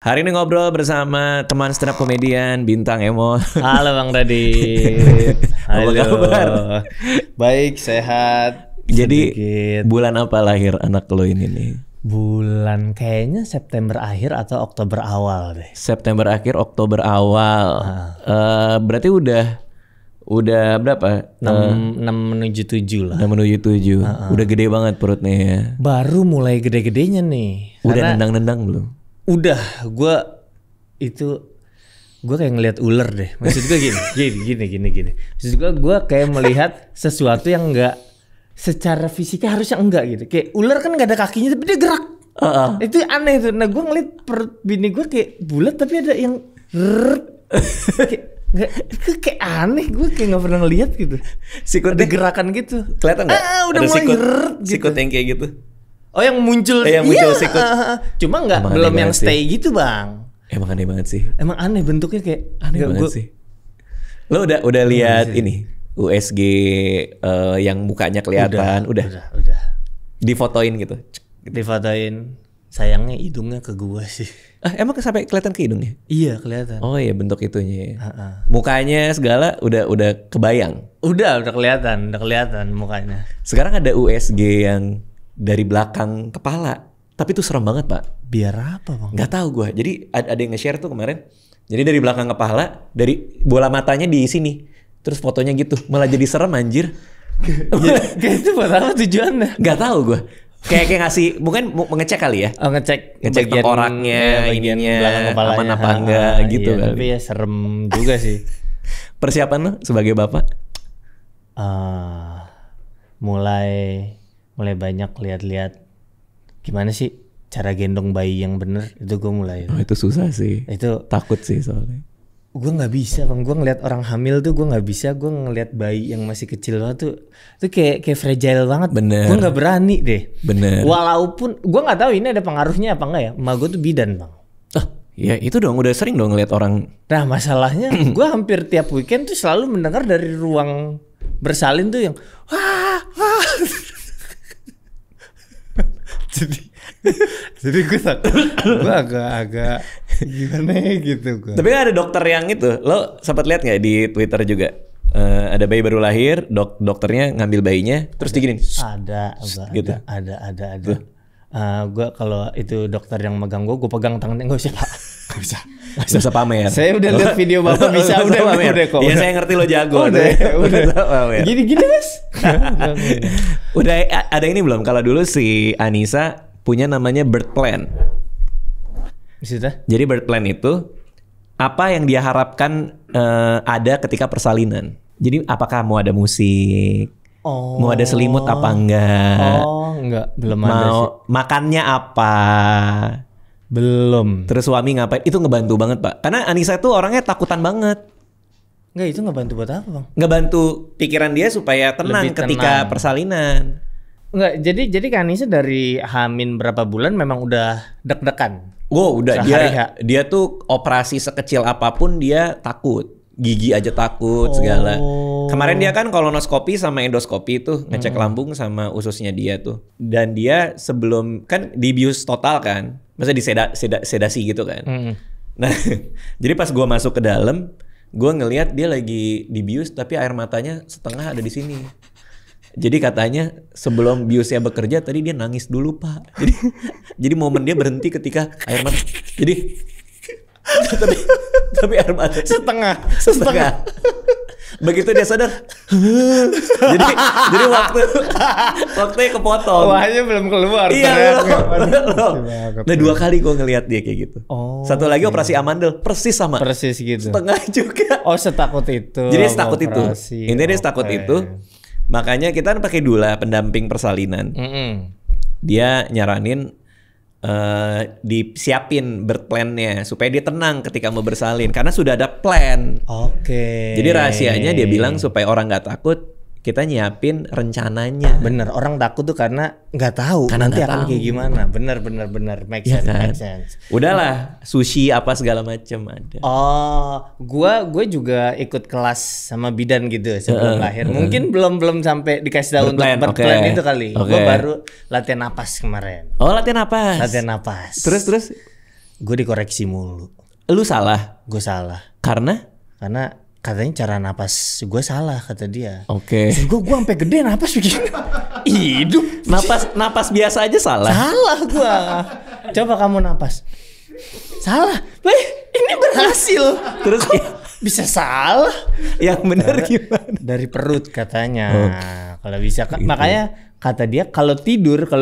Hari ini ngobrol bersama teman stand up komedian Bintang Emo. Halo Bang Radit. Apa kabar? Baik, sehat. Jadi Sedikit. bulan apa lahir anak lo ini nih? Bulan kayaknya September akhir atau Oktober awal deh. September akhir, Oktober awal. Berarti udah berapa? 6 menuju 7 lah. 6 menuju 7. Udah gede banget perutnya ya. Baru mulai gede-gedenya nih. Udah Karena nendang-nendang belum? udah gue kayak ngelihat ular deh. Maksud gue gini. Maksud gue kayak melihat sesuatu yang enggak secara fisiknya harusnya enggak gitu. Kayak ular kan nggak ada kakinya tapi dia gerak. Itu aneh tuh. Nah gue ngeliat perut bini gue kayak bulat tapi ada yang kayak aneh. Gue kayak nggak pernah ngeliat gitu. Sikut ada gerakan gitu. Kelihatan nggak? Udah Ada mulai gitu. sikut yang kayak gitu. Oh yang muncul. Yang muncul sikut. Cuma nggak Emang belum aneh yang banget stay sih. gitu bang. Emang aneh banget sih. Emang aneh bentuknya kayak Aneh banget sih. Lo udah lihat ini USG yang mukanya kelihatan, udah difotoin gitu. Difotoin. Sayangnya hidungnya ke gua sih. Emang sampai kelihatan ke hidungnya? Iya kelihatan. Oh iya bentuk itunya. Mukanya segala udah kebayang. Udah kelihatan mukanya. Sekarang ada USG yang dari belakang kepala, tapi itu serem banget pak. Biar apa bang? Nggak tahu gue. Jadi ada yang nge-share tuh kemarin. Jadi dari belakang kepala, dari bola matanya di sini, terus fotonya gitu, malah jadi serem anjir. Kayak itu buat apa tujuannya? Nggak tahu gue. Kayak ngasih, mungkin ngecek kali ya. Oh ngecek tengkoraknya, bagian ininya, belakang kepalanya aman apa enggak gitu iya, kali. Tapi ya serem juga sih. Persiapan lo sebagai bapak? Mulai banyak lihat-lihat gimana sih cara gendong bayi yang bener itu gue mulai. Oh itu susah sih. Itu takut sih soalnya. gue nggak bisa bang, gue ngeliat orang hamil tuh gue nggak bisa, gue ngeliat bayi yang masih kecil banget tuh itu kayak fragile banget. Bener. Gue nggak berani deh. Bener. Walaupun gue nggak tahu ini ada pengaruhnya apa enggak ya. Emak gue tuh bidan bang. Ya itu dong udah sering dong ngeliat orang. Nah masalahnya gue hampir tiap weekend tuh selalu mendengar dari ruang bersalin tuh yang wah. jadi gue takut, gue agak gimana gitu gue. Tapi kan ada dokter yang itu, lo sempat lihat nggak di Twitter juga? Ada bayi baru lahir, dokternya ngambil bayinya, terus diginin. Ada. Gue kalau itu dokter yang megang gue pegang tangannya nggak usah pak. Gak usah pamer. Saya udah lihat video bapak bisa udah kok. Iya saya ngerti lo jago. Udah. Gini mas. Udah ada ini belum? Kalau dulu si Anissa punya namanya bird plan. Maksudnya? Jadi bird plan itu apa yang dia harapkan ada ketika persalinan. Jadi apakah mau ada musik? Mau ada selimut apa enggak? Enggak, belum ada sih. Makannya apa? Belum. Terus suami ngapain? Itu ngebantu banget pak. Karena Anissa itu orangnya takutan banget. Enggak, itu ngebantu buat apa bang? Ngebantu pikiran dia supaya tenang ketika persalinan. Enggak, jadi Kak Anissa dari Hamin berapa bulan memang udah deg-degan. Udah dia tuh operasi sekecil apapun dia takut. Gigi aja takut segala. Kemarin dia kan kolonoskopi sama endoskopi tuh ngecek lambung sama ususnya dia tuh. Dan dia sebelum kan dibius total kan. Maksudnya sedasi gitu kan. Nah, jadi pas gua masuk ke dalam, gua ngelihat dia lagi dibius tapi air matanya setengah ada di sini. Jadi katanya sebelum biusnya bekerja tadi dia nangis dulu pak. Jadi momen dia berhenti ketika air mata. Jadi tapi air mata setengah. Begitu dia sadar. jadi waktunya kepotong. Wahnya belum keluar. Iya. Nah 2 kali gue ngelihat dia kayak gitu. Satu lagi operasi amandel persis sama. Persis gitu. Setengah juga. Setakut itu. Jadi setakut itu. Intinya dia setakut itu. Makanya kita kan pakai doula pendamping persalinan. Dia nyaranin disiapin birth plan-nya supaya dia tenang ketika mau bersalin karena sudah ada plan. Jadi rahasianya dia bilang supaya orang nggak takut, kita nyiapin rencananya. Bener, orang takut tuh karena nggak tahu karena nanti akan tahu kayak gimana. Bener, make sense, kan? make sense. Udahlah, sushi apa segala macam ada. Gue juga ikut kelas sama bidan gitu sebelum lahir. Mungkin belum sampai dikasih tahu untuk birth plan itu kali. Gue baru latihan napas kemarin. Latihan napas. Latihan napas. Terus? Gue dikoreksi mulu. Lu salah. Gue salah. Karena katanya cara napas gue salah kata dia. Oke. Gue sampai gede napas begini. Hidup. Napas biasa aja salah. Salah gue. Coba kamu napas. Salah. Ini berhasil. Terus bisa salah. Yang benar gimana? Dari perut katanya. Kalau bisa makanya kata dia kalau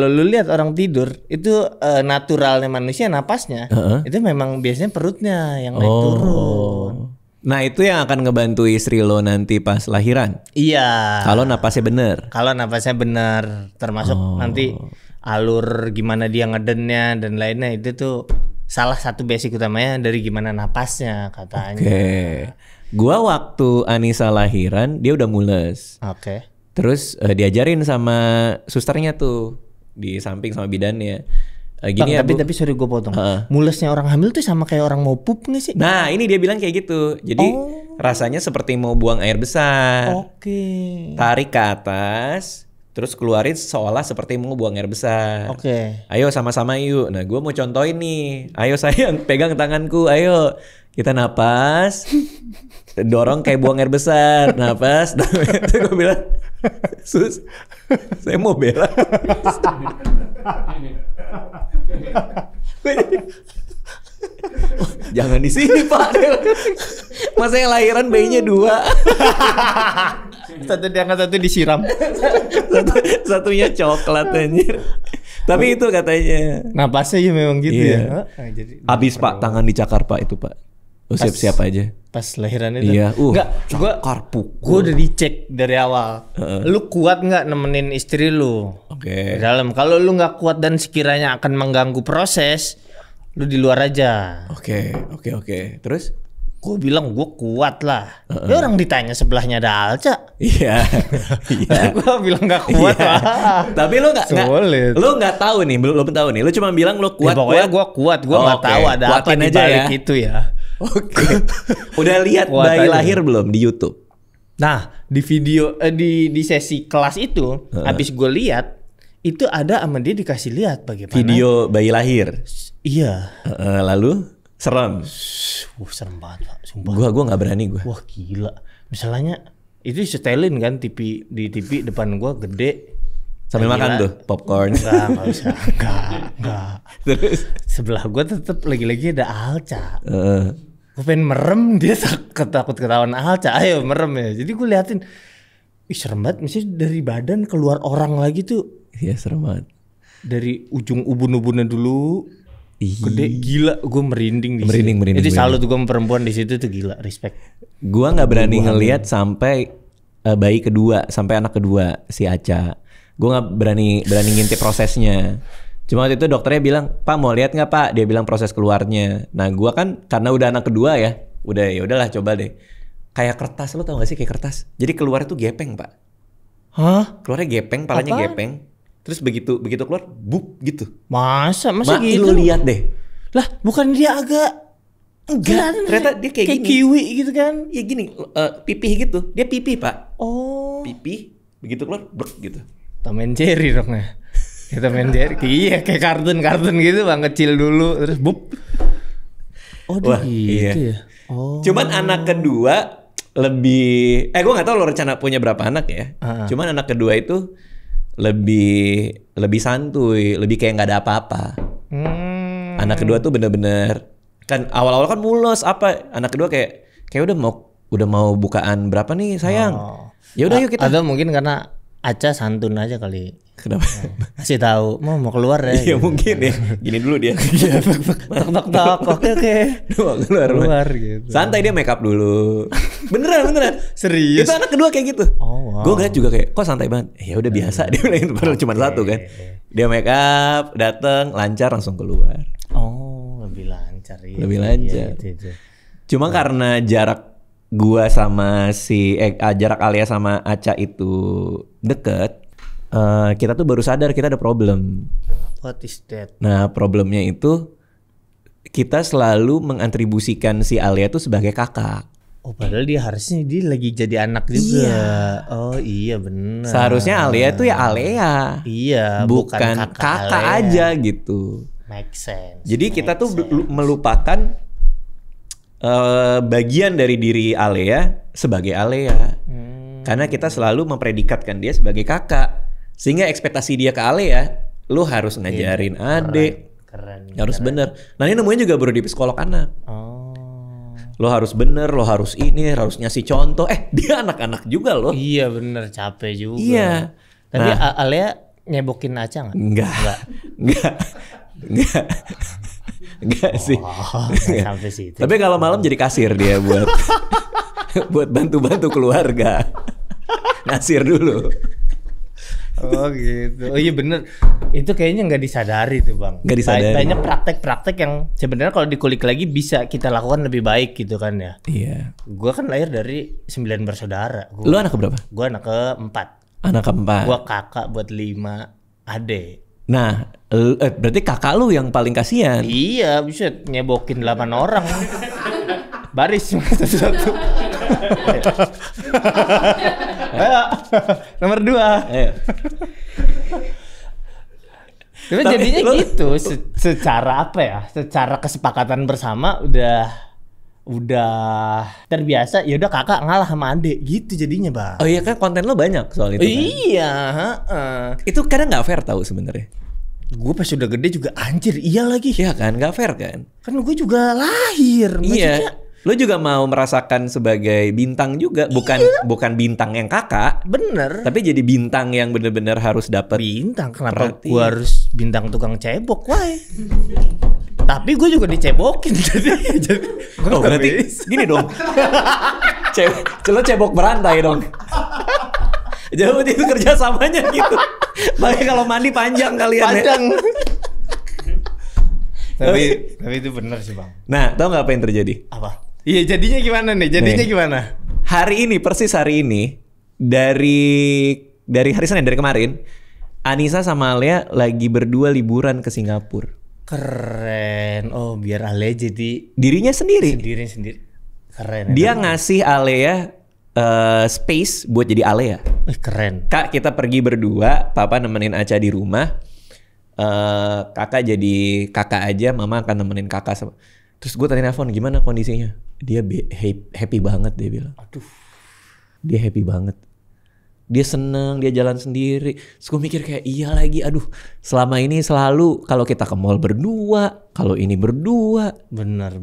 lu lihat orang tidur itu naturalnya manusia napasnya itu memang biasanya perutnya yang naik turun. Nah itu yang akan ngebantu istri lo nanti pas lahiran. Iya. Kalau napasnya bener. Kalau napasnya bener, termasuk nanti alur gimana dia ngedennya dan lainnya itu tuh salah satu basic utamanya dari gimana napasnya katanya. Oke. Gua waktu Anissa lahiran dia udah mules. Oke. Terus diajarin sama susternya tuh di samping sama bidannya. Gini Bang, tapi sorry gue potong. Mulesnya orang hamil tuh sama kayak orang mau pup nggak sih? Nah ini dia bilang kayak gitu. Jadi rasanya seperti mau buang air besar. Oke. Tarik ke atas, terus keluarin seolah seperti mau buang air besar. Oke. Ayo sama-sama yuk. Nah gue mau contohin nih. Ayo sayang pegang tanganku. Ayo kita napas. Dorong kayak buang air besar. Napas. Terus gue bilang, sus, saya mau bela. Jangan di sini Pak. Masa yang lahiran bayinya 2. Satu diangkat, satu disiram. Satunya coklat anjir. Tapi itu katanya. Napasnya ya memang gitu ya. Jadi habis Pak tangan dicakar Pak itu Pak. Siap-siap aja. Pas lahiran itu. Iya. Enggak, gue udah dicek dari awal. Lu kuat nggak nemenin istri lu? Oke. Dalam kalau lu nggak kuat dan sekiranya akan mengganggu proses, lu di luar aja. Oke. Terus? Gue bilang gue kuat lah. Dia orang ditanya sebelahnya ada Alca. Iya. Gue bilang nggak kuat lah. Tapi lu nggak tahu nih, belum tahu nih. Lu cuma bilang lu kuat. Ya, pokoknya gue kuat. Gue nggak tahu ada apa di balik itu ya. Oke. Udah lihat bayi lahir belum di YouTube? Nah, di video di sesi kelas itu, habis gue lihat itu ada sama dia dikasih lihat bagaimana video bayi lahir. Iya. Lalu serem. Serem banget, Pak. Sumpah. Gua nggak berani gua. Wah, gila. Misalnya itu setelin kan di TV depan gua gede. Sambil makan tuh popcorn. Enggak usah. Enggak. Terus sebelah gua tetap lagi-lagi ada Alca. Gue pengen merem, dia takut ketahuan Alca. Ayo merem ya. Jadi gue liatin, ih serem banget. Misalnya dari badan keluar orang lagi tuh. Iya serem banget. Dari ujung ubun-ubunnya dulu, gede gila. Gue merinding di sini. Merinding. Jadi salut gue perempuan di situ tuh gila, respect. Gue nggak berani ngelihat sampai bayi kedua, sampai anak kedua si Aca. Gue nggak berani ngintip prosesnya. Cuma waktu itu dokternya bilang, Pak mau lihat nggak Pak? Dia bilang proses keluarnya. Nah gue kan karena udah anak kedua ya, ya udahlah coba deh. Kayak kertas, lo tau gak sih kayak kertas? Jadi keluar itu gepeng Pak. Hah? Keluarnya gepeng, palanya gepeng. Terus begitu keluar, buk gitu. Masa gitu? Lo lihat deh. Lah bukan dia agak enggak? Ternyata dia kayak gini. Kiwi gitu kan? Ya gini, pipih gitu. Dia pipih Pak. Oh. Pipih, begitu keluar, blek gitu. Tom and Jerry dong ya. Kita main Jerry, iya kayak kartun gitu bang, kecil dulu terus bup. Oh gitu ya. Oh. Cuman anak kedua lebih, gue nggak tahu lo rencana punya berapa anak ya. Cuman anak kedua itu lebih santuy, lebih kayak nggak ada apa-apa. Anak kedua tuh bener-bener kan awal-awal kan mulus apa. Anak kedua kayak udah mau bukaan berapa nih sayang. Ya udah yuk kita. Atau mungkin karena Aca santun aja kali. Kenapa? Kasih tahu, mau keluar ya. Iya gitu. Mungkin ya. Gini dulu dia. Tok. Oke. Keluar gitu. Santai dia make up dulu. Beneran. Serius. Itu anak kedua kayak gitu. Oh wow. Gue ngeliat juga kayak kok santai banget. Ya udah biasa dia bilang itu padahal cuma satu kan. Dia make up, datang, lancar langsung keluar. Oh, lebih lancar ya. Lebih lancar. Itu. Cuma karena jarak gua sama jarak Alia sama Aca itu deket, kita tuh baru sadar kita ada problem. What is that? Nah problemnya itu kita selalu mengatribusikan si Alia tuh sebagai kakak. Oh padahal dia lagi jadi anak juga. Iya. Oh iya benar. Seharusnya Alia tuh ya Alia. Iya. Bukan kakak aja gitu. Make sense. Jadi kita tuh melupakan bagian dari diri Alea sebagai Alea. Karena kita selalu mempredikatkan dia sebagai kakak. Sehingga ekspektasi dia ke Alea, lu harus ngajarin adik. Keren. Harus bener. Nah ini nemunya juga baru di psikolog anak. Oh. Lo harus bener, lo harus ini, harus ngasih contoh. Dia anak-anak juga loh. Iya bener, capek juga. Iya. Tapi Alea nyebokin Aca nggak? Enggak sih. Sampai situ. Tapi kalau malam jadi kasir dia buat buat bantu-bantu keluarga. Ngasir dulu. Oh gitu. Oh iya bener. Itu kayaknya nggak disadari tuh bang. Nggak disadari. Banyak praktek-praktek yang sebenarnya kalau dikulik lagi bisa kita lakukan lebih baik gitu kan ya. Iya. Gua kan lahir dari 9 bersaudara. Lu anak keberapa? Gua anak keempat. Anak keempat. Gua kakak buat 5 adik. Nah, berarti kakak lu yang paling kasihan. Iya, bisa nyebokin 8 orang. Baris satu-satu. Ayo, nomor 2. Ayo. Tapi jadinya gitu, secara apa ya? Secara kesepakatan bersama udah terbiasa. Ya udah kakak ngalah sama adik gitu jadinya, Bang. Oh iya kan konten lo banyak soal itu. Kan? Iya, Itu kadang nggak fair tahu sebenarnya. Gue pas udah gede juga anjir, iya lagi. Iya kan, nggak fair kan? Kan gue juga lahir. Iya. Lo juga mau merasakan sebagai bintang juga, bukan bintang yang kakak. Bener. Tapi jadi bintang yang bener-bener harus dapat bintang. Kenapa gue harus bintang tukang cebok, why? Tapi gue juga dicebokin jadi oh berarti gini dong. Lo cebok berantai dong. Jauh itu kerjasamanya gitu. Makanya kalau mandi panjang kalian. Panjang. Tapi itu benar sih bang. Nah, tau nggak apa yang terjadi? Apa? Iya jadinya gimana nih? Jadinya gimana? Persis hari ini dari hari Senin dari kemarin, Anissa sama Alea lagi berdua liburan ke Singapura. Keren. Oh biar Alea jadi dirinya sendiri. Sendiri. Keren. Dia ngasih Alea space buat jadi Alea. Keren. Kak kita pergi berdua, papa nemenin Aca di rumah. Kakak jadi kakak aja, mama akan nemenin kakak. Terus gue tanya telepon gimana kondisinya. Dia happy banget dia bilang. Aduh. Dia happy banget. Dia seneng, dia jalan sendiri. Terus gue mikir kayak iya lagi, aduh selama ini selalu kalau kita ke mall berdua, kalau ini berdua. Benar.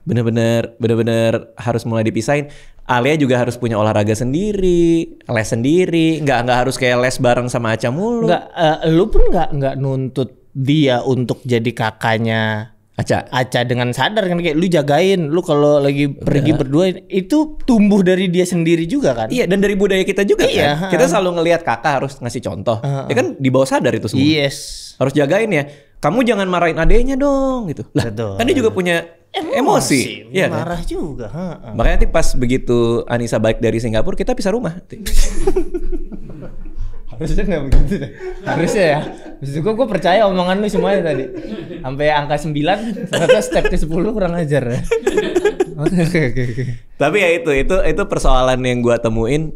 Bener-bener harus mulai dipisahin. Alea juga harus punya olahraga sendiri, les sendiri, nggak harus kayak les bareng sama Aca mulu. Nggak, lu pun nggak nuntut dia untuk jadi kakaknya Aca dengan sadar kan, kayak lu jagain, lu kalau lagi pergi berdua itu tumbuh dari dia sendiri juga kan. Iya, dan dari budaya kita juga iya, kan. Kita selalu ngelihat kakak harus ngasih contoh. Ya kan di bawah sadar itu semua. Yes. Harus jagain ya. Kamu jangan marahin adeknya dong gitu. Lah, kan dia juga punya emosi. Iya kan? Marah juga. Makanya nanti pas begitu Anissa balik dari Singapura kita pisah rumah. Harusnya nggak begitu deh. Harusnya ya. Maksud gue percaya omongan lu semuanya tadi. Sampai angka 9, ternyata step ke 10 kurang ajar ya. Oke. Tapi ya itu persoalan yang gue temuin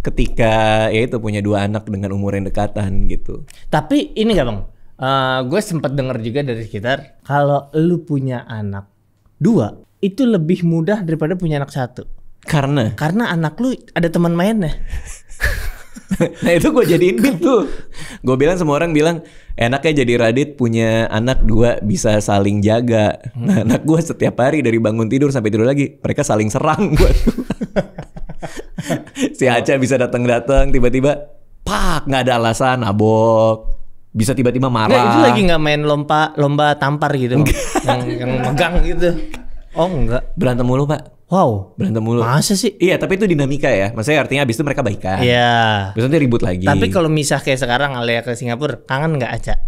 ketika ya itu punya 2 anak dengan umur yang dekatan gitu. Tapi ini gak bang? Gue sempat dengar juga dari sekitar kalau lu punya anak 2 itu lebih mudah daripada punya anak 1. Karena anak lu ada teman mainnya. Nah itu gue jadiin beat tuh. Gue bilang semua orang bilang enaknya jadi Radit punya anak 2 bisa saling jaga. Nah anak gue setiap hari dari bangun tidur sampai tidur lagi mereka saling serang buat. Si Aca bisa datang tiba-tiba pak nggak ada alasan nabok. Bisa tiba-tiba marah. Nggak, itu lagi nggak main lomba tampar gitu yang megang gitu. Oh enggak. Berantem mulu pak. Wow, berantem mulu. Masa sih? Iya, tapi itu dinamika ya. Maksudnya artinya abis itu mereka baikan. Iya. Terus nanti ribut lagi. Tapi kalau misah kayak sekarang Alea ke Singapura, kangen nggak Aca?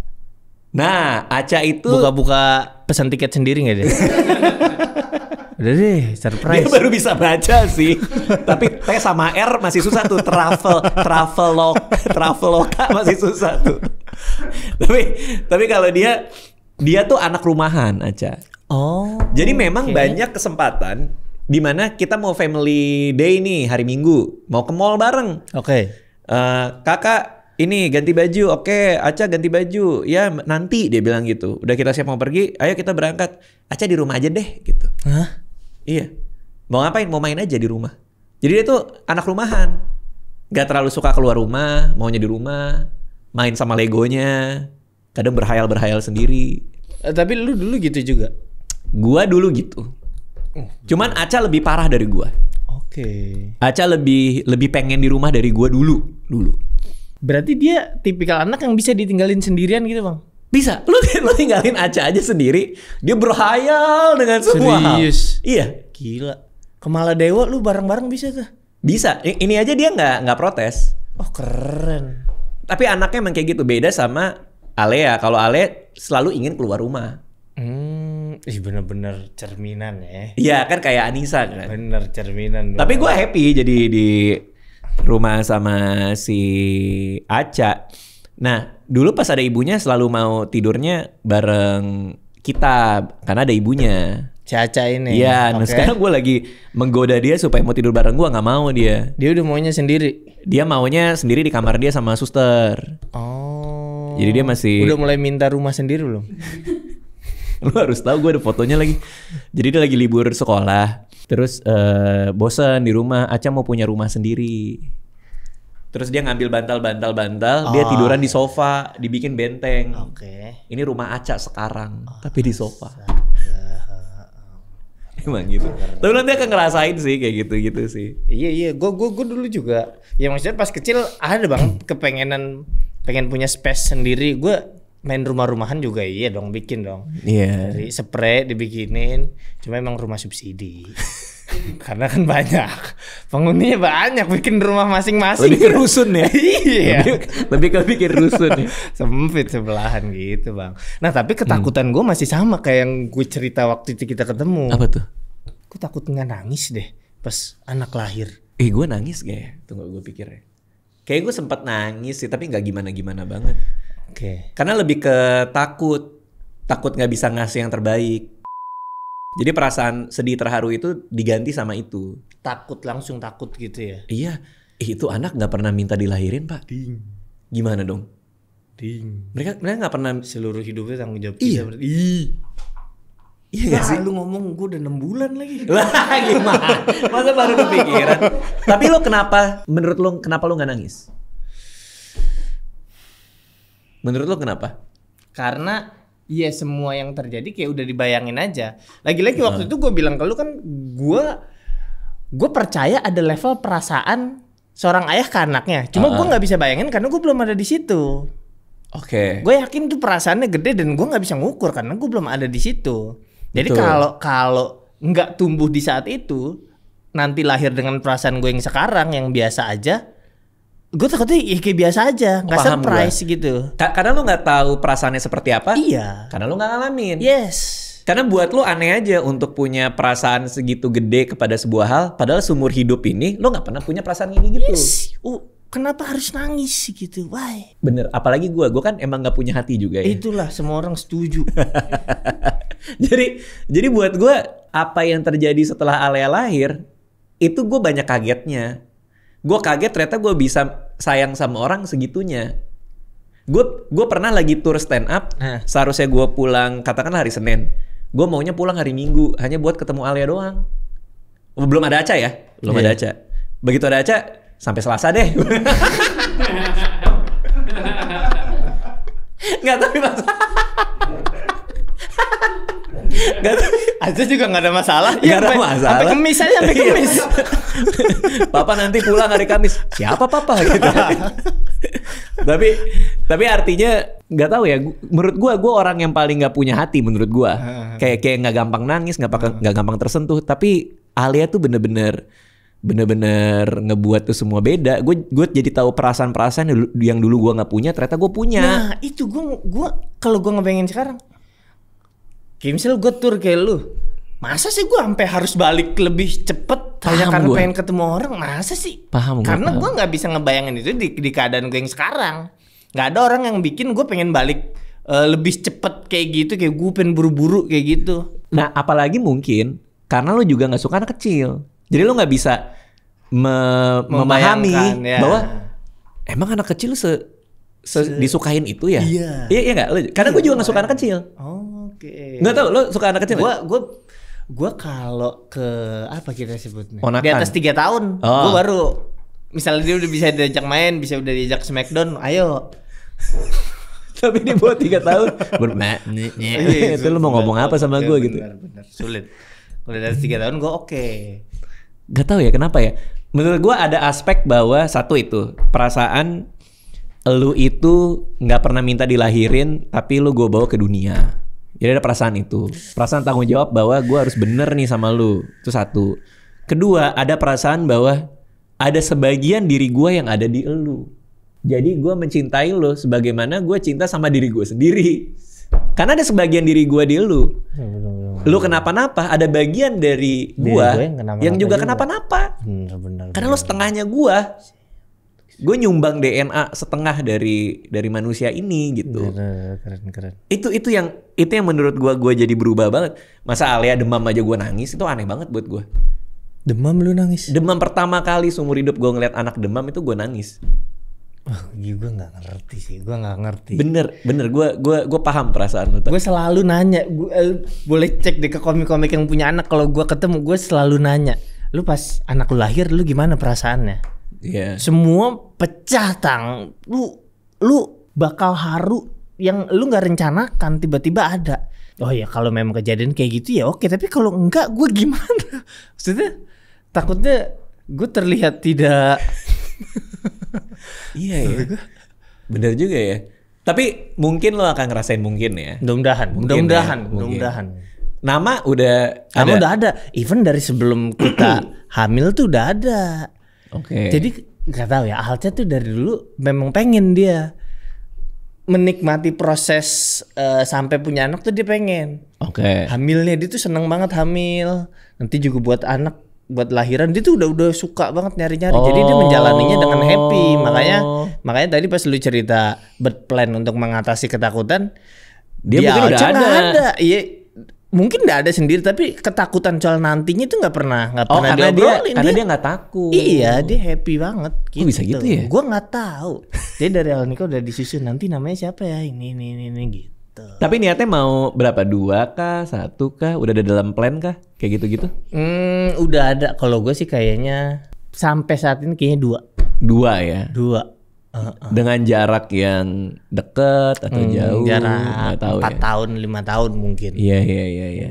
Nah, Aca itu buka pesan tiket sendiri nggak dia? Udah deh, surprise. Dia baru bisa baca sih. Tapi T sama R masih susah tuh. Traveloka masih susah tuh. Tapi kalau dia tuh anak rumahan Aca. Oh. Jadi memang banyak kesempatan di mana kita mau family day nih hari Minggu, mau ke mall bareng. Oke. Kakak ini ganti baju, oke, Aca ganti baju, ya nanti dia bilang gitu. Udah kita siap mau pergi, ayo kita berangkat. Aca di rumah aja deh gitu. Hah? Iya, mau ngapain? Mau main aja di rumah. Jadi dia tuh anak rumahan, gak terlalu suka keluar rumah, maunya di rumah, main sama legonya, kadang berhayal sendiri. Tapi lu dulu gitu juga? Gua dulu gitu. Cuman Aca lebih parah dari gua. Oke. Aca lebih pengen di rumah dari gua dulu. Berarti dia tipikal anak yang bisa ditinggalin sendirian gitu bang? Bisa. Lu tinggalin Aca aja sendiri, dia berhayal dengan semua hal. Serius? Iya. Gila. Kemala Dewa lu bareng-bareng bisa tuh? Bisa. Ini aja dia nggak protes. Oh keren. Tapi anaknya emang kayak gitu. Beda sama Alea. Kalau Ale selalu ingin keluar rumah. Bener-bener cerminan ya. Iya kan kayak Anissa kan. Bener cerminan. Tapi gue happy jadi di rumah sama si Aca. Nah dulu pas ada ibunya selalu mau tidurnya bareng kita karena ada ibunya. Si Aca ini. Iya. Nah sekarang gue lagi menggoda dia supaya mau tidur bareng gue, nggak mau dia. Dia udah maunya sendiri. Dia maunya sendiri di kamar dia sama suster. Oh. Jadi dia masih udah mulai minta rumah sendiri belum? Lu harus tahu gue ada fotonya lagi. Jadi dia lagi libur sekolah. Terus bosan di rumah. Aca mau punya rumah sendiri. Terus dia ngambil bantal. Dia tiduran di sofa. Dibikin benteng. Oke. Ini rumah Aca sekarang. Tapi di sofa. Emang gitu. Tapi nanti akan ngerasain sih kayak gitu sih. Iya. Gue dulu juga. Ya maksudnya pas kecil ada bang pengen punya space sendiri. Gue main rumah-rumahan juga iya dong, bikin dong. Iya. Dari spray dibikinin. Cuma emang rumah subsidi. Karena kan banyak. Penghuninya banyak, bikin rumah masing-masing. Lebih ke rusun ya? Iya. Lebih ke bikin rusun ya? Sempit sebelahan gitu bang. Nah tapi ketakutan gue masih sama kayak yang gue cerita waktu itu kita ketemu. Apa tuh? Gue takut nggak nangis deh pas anak lahir. Gue nangis gak ya? Tunggu gue pikirnya. Kayak gue sempat nangis sih, tapi nggak gimana-gimana banget. Oke. Karena lebih ke takut nggak bisa ngasih yang terbaik. Jadi perasaan sedih terharu itu diganti sama itu. Langsung takut gitu ya? Iya, itu anak nggak pernah minta dilahirin pak. Ding. Gimana dong? Ding. Mereka nggak pernah Seluruh hidupnya tanggung jawab iya. kita berarti. Iya gak sih? Lu ngomong gue udah 6 bulan lagi. Lah gimana? Masa baru kepikiran? Tapi lo kenapa? Menurut lo kenapa lo nggak nangis? Menurut lo kenapa? Karena ya semua yang terjadi kayak udah dibayangin aja. Lagi-lagi waktu itu gue bilang ke lu kan gue percaya ada level perasaan seorang ayah ke anaknya. Cuma gue nggak bisa bayangin karena gue belum ada di situ. Oke. Gue yakin tuh perasaannya gede dan gue nggak bisa ngukur karena gue belum ada di situ. Jadi kalau nggak tumbuh di saat itu, nanti lahir dengan perasaan gue yang sekarang yang biasa aja. Gue takutnya ya kayak biasa aja, nggak surprise gitu. Karena lu nggak tahu perasaannya seperti apa. Iya. Karena lu nggak ngalamin. Yes. Karena buat lu aneh aja untuk punya perasaan segitu gede kepada sebuah hal. Padahal seumur hidup ini lu nggak pernah punya perasaan ini gitu. Yes. Kenapa harus nangis gitu? Why? Bener. Apalagi gue kan emang nggak punya hati juga ya. Itulah semua orang setuju. jadi buat gue apa yang terjadi setelah Alea lahir itu gue banyak kagetnya. Gue kaget ternyata gue bisa sayang sama orang segitunya. Gue pernah lagi tour stand up. Seharusnya gue pulang katakanlah hari Senin. Gue maunya pulang hari Minggu hanya buat ketemu Alea doang. Belum ada Aca ya? Belum ada Aca. Begitu ada Aca sampai Selasa deh. Nggak tapi Gak aja juga nggak ada masalah. Nggak ada masalah. Sampai Kemis aja, sampai Kemis. Papa nanti pulang hari Kamis. Siapa papa gitu. tapi artinya nggak tahu ya. Menurut gue orang yang paling nggak punya hati menurut gue. Kayak nggak gampang nangis, nggak gampang tersentuh. Tapi Alia tuh bener-bener ngebuat tuh semua beda. Gue jadi tahu perasaan-perasaan yang dulu gue nggak punya, ternyata gue punya. Nah itu gue kalau gue ngebayangin sekarang. Kayak misal gue tur kayak lu, masa sih gue sampai harus balik lebih cepet hanya karena pengen ketemu orang? Masa sih? Paham. Karena gue nggak bisa ngebayangin itu di keadaan gue yang sekarang. Nggak ada orang yang bikin gue pengen balik lebih cepet kayak gitu, kayak gue pengen buru-buru kayak gitu. Nah apalagi mungkin karena lu juga nggak suka anak kecil, jadi lu nggak bisa memahami bahwa emang anak kecil disukain itu ya? Iya. Iya nggak? Karena gue juga nggak suka anak kecil. Oke. Nggak tahu lo suka anak kecil? Gue kalau ke apa kita sebutnya? Ponakan. Di atas 3 tahun, gue baru misalnya dia udah bisa diajak main, udah diajak Smackdown, ayo. Tapi ini buat 3 tahun. Itu lo mau ngomong apa sama gue gitu? Bener, sulit. Kalau dari 3 tahun gue oke. Gak tahu ya kenapa ya. Menurut gue ada aspek bahwa satu itu perasaan lu itu nggak pernah minta dilahirin, tapi lu gue bawa ke dunia. Jadi ada perasaan itu, perasaan tanggung jawab bahwa gue harus bener nih sama lu. Itu satu. Kedua, ada perasaan bahwa ada sebagian diri gue yang ada di lu. Jadi gue mencintai lu sebagaimana gue cinta sama diri gue sendiri. Karena ada sebagian diri gue di lu. Lu kenapa-napa, ada bagian dari gue yang juga kenapa-napa. Karena lu setengahnya gue. Gue nyumbang DNA setengah dari manusia ini gitu. Keren. Itu yang menurut gue jadi berubah banget. Masa Alia demam aja gue nangis, itu aneh banget buat gue. Demam lu nangis? Demam pertama kali seumur hidup gue ngeliat anak demam itu gue nangis. Gue nggak ngerti sih, gue nggak ngerti. Bener, gue paham perasaan lu. Gue selalu nanya, boleh cek deh ke komik-komik yang punya anak. Kalau gue ketemu, gue selalu nanya, lu pas anak lu lahir, lu gimana perasaannya? Yeah. Semua pecah tang, lu bakal haru yang lu nggak rencanakan tiba-tiba ada. Oh ya kalau memang kejadian kayak gitu ya oke, tapi kalau enggak gue gimana? Maksudnya takutnya gue terlihat tidak. Iya ya. Bener juga ya. Tapi mungkin lo akan ngerasain mungkin ya. Mudah-mudahan. Nama udah ada. Even dari sebelum kita hamil tuh udah ada. Oke. Jadi nggak tahu ya, Alca tuh dari dulu memang pengen dia menikmati proses sampai punya anak tuh dia pengen. Oke. Hamilnya dia tuh seneng banget hamil. Nanti juga buat anak, buat lahiran dia tuh udah suka banget nyari-nyari. Jadi dia menjalaninya dengan happy. Makanya tadi pas lu cerita birth plan untuk mengatasi ketakutan, dia mungkin udah ada. Iya. Mungkin nggak ada sendiri, tapi ketakutan soal nantinya itu nggak pernah karena diobrolin. Karena dia nggak takut. Iya, dia happy banget. Gitu. Oh, bisa gitu ya? Gue nggak tahu. Jadi dari awal nikah udah disusun nanti namanya siapa ya ini gitu. Tapi niatnya mau berapa? 2 kah? 1 kah? Udah ada dalam plan kah? Kayak gitu-gitu? Udah ada. Kalau gue sih kayaknya sampai saat ini kayaknya 2. 2 ya. 2. Dengan jarak yang dekat atau jauh? Jarak tahu 4 tahun, 5 tahun mungkin. Iya.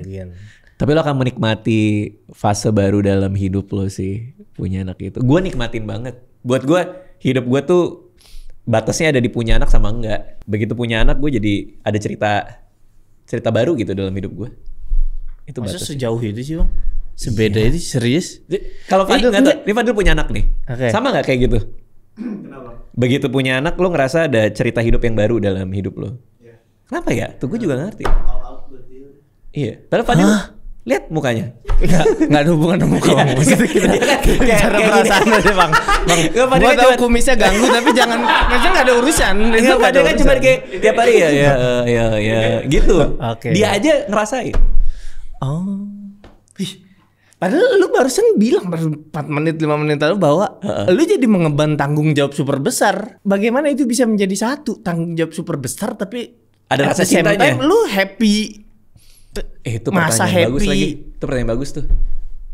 Mungkin. Tapi lo akan menikmati fase baru dalam hidup lo sih punya anak itu. Gue nikmatin banget. Buat gue hidup gue tuh batasnya ada di punya anak sama enggak. Begitu punya anak gue jadi ada cerita baru gitu dalam hidup gue. Itu masa batas. Sejauh itu sih bang? Sebeda itu serius? Kalau Fadil nggak tahu, ini Fadil punya anak nih. Okay. Sama nggak kayak gitu? Kenapa? Begitu punya anak lo ngerasa ada cerita hidup yang baru dalam hidup lo. Yeah. Kenapa ya? Tuh gue juga ngerti. All out berarti. Iya. Padahal Fadil lihat mukanya. Nggak ada hubungan sama muka bang. Maksudnya kita cara perasaan aja bang. Gua tahu kumisnya ganggu tapi jangan. Maksudnya nggak ada urusan. Enggak, Fadil kan cuma kayak tiap hari ya gitu. Okay. Dia aja ngerasain. Oh. Padahal lu barusan bilang baru 4 menit 5 menit lalu bahwa lu jadi mengemban tanggung jawab super besar. Bagaimana itu bisa menjadi satu tanggung jawab super besar tapi ada rasa cintanya. Lu happy. Itu masa pertanyaan happy. bagus lagi. Itu pertanyaan bagus tuh.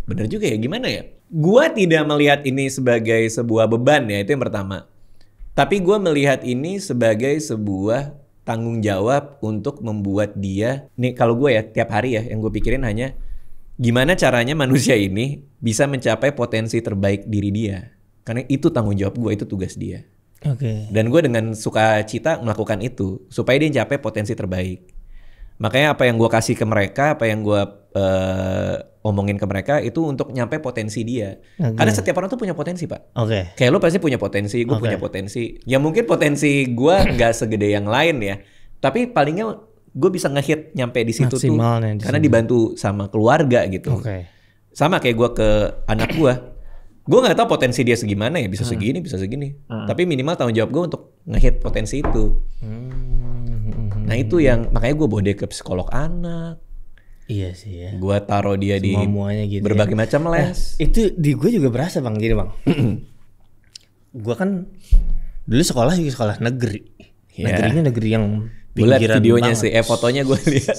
Bener juga ya, gimana ya? Gua tidak melihat ini sebagai sebuah beban ya, itu yang pertama. Tapi gua melihat ini sebagai sebuah tanggung jawab untuk membuat dia, nih kalau gue ya tiap hari ya yang gue pikirin hanya gimana caranya manusia ini bisa mencapai potensi terbaik diri dia. Karena itu tanggung jawab gue, itu tugas dia. Oke. Dan gue dengan sukacita melakukan itu supaya dia mencapai potensi terbaik. Makanya apa yang gue kasih ke mereka, apa yang gue omongin ke mereka itu untuk nyampe potensi dia. Karena setiap orang tuh punya potensi, Pak. Oke. Kayak lo pasti punya potensi, gue punya potensi. Ya mungkin potensi gue nggak segede yang lain ya. Tapi palingnya gue bisa ngehit nyampe di situ tuh karena dibantu sama keluarga gitu. Sama kayak gue ke anak gue nggak tahu potensi dia segimana ya, bisa segini bisa segini. Tapi minimal tanggung jawab gue untuk ngehit potensi itu. Nah itu yang makanya gue bawa dia ke psikolog anak. Iya sih ya. Gue taruh dia di gitu berbagai macam les. Itu di gue juga berasa bang, gini bang. Gue kan dulu sekolah juga sekolah negeri. Iya. Negerinya negeri yang Gue liat pinggiran videonya banget. sih, fotonya gue lihat.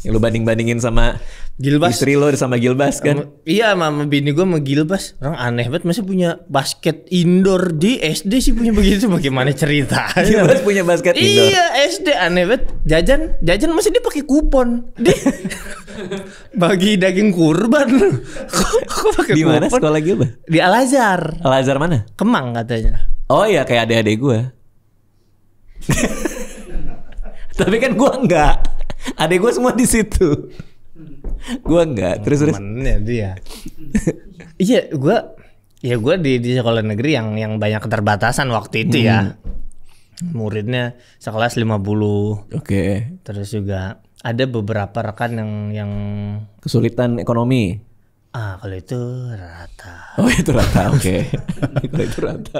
Yang lu banding-bandingin sama Gilbas. istri lo sama Gilbas kan. Iya, mama bini gue sama Gilbas. Orang aneh banget, masa punya basket indoor di SD sih punya begitu, bagaimana ceritanya? Gilbas punya basket indoor. Iya, SD aneh banget. Jajan masih dia pakai kupon. Dia bagi daging kurban. Kok pakai Di mana kupon? sekolah Gilbas? Di Al-Azhar. Al-Azhar mana? Kemang katanya. Oh iya, kayak adik-adik gue. Tapi kan gue enggak. Adik gue semua di situ. Gue enggak. Terus. Temennya dia. Iya, gue di sekolah negeri yang banyak keterbatasan waktu itu ya. Muridnya sekelas 50. Oke. Terus juga ada beberapa rekan yang Kesulitan ekonomi. kalau itu rata. Oh itu rata, oke. Kalau itu rata.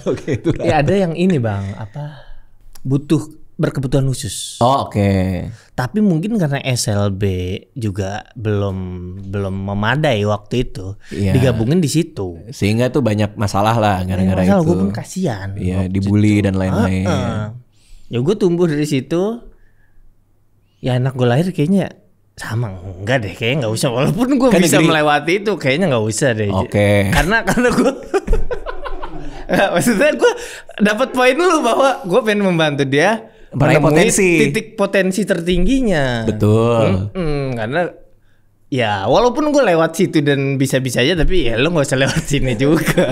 Oke, itu rata. Ya ada yang ini bang, butuh berkebutuhan khusus. Oh oke. Tapi mungkin karena SLB juga belum memadai waktu itu, Iya. digabungin di situ. Sehingga tuh banyak masalah lah gara-gara Masalah itu. gue pun kasihan. Iya, dibully dan lain-lain. Ya gue tumbuh dari situ. Ya anak gue lahir kayaknya sama enggak deh, kayaknya nggak usah. Walaupun gue Kan bisa negeri. melewati itu, kayaknya nggak usah deh. Oke. Karena gue maksudnya gue dapat poin dulu bahwa gue pengen membantu dia Meraih menemui potensi. titik potensi tertingginya. Betul. Karena ya walaupun gue lewat situ dan bisa-bisa aja, tapi ya lo nggak usah lewat sini juga.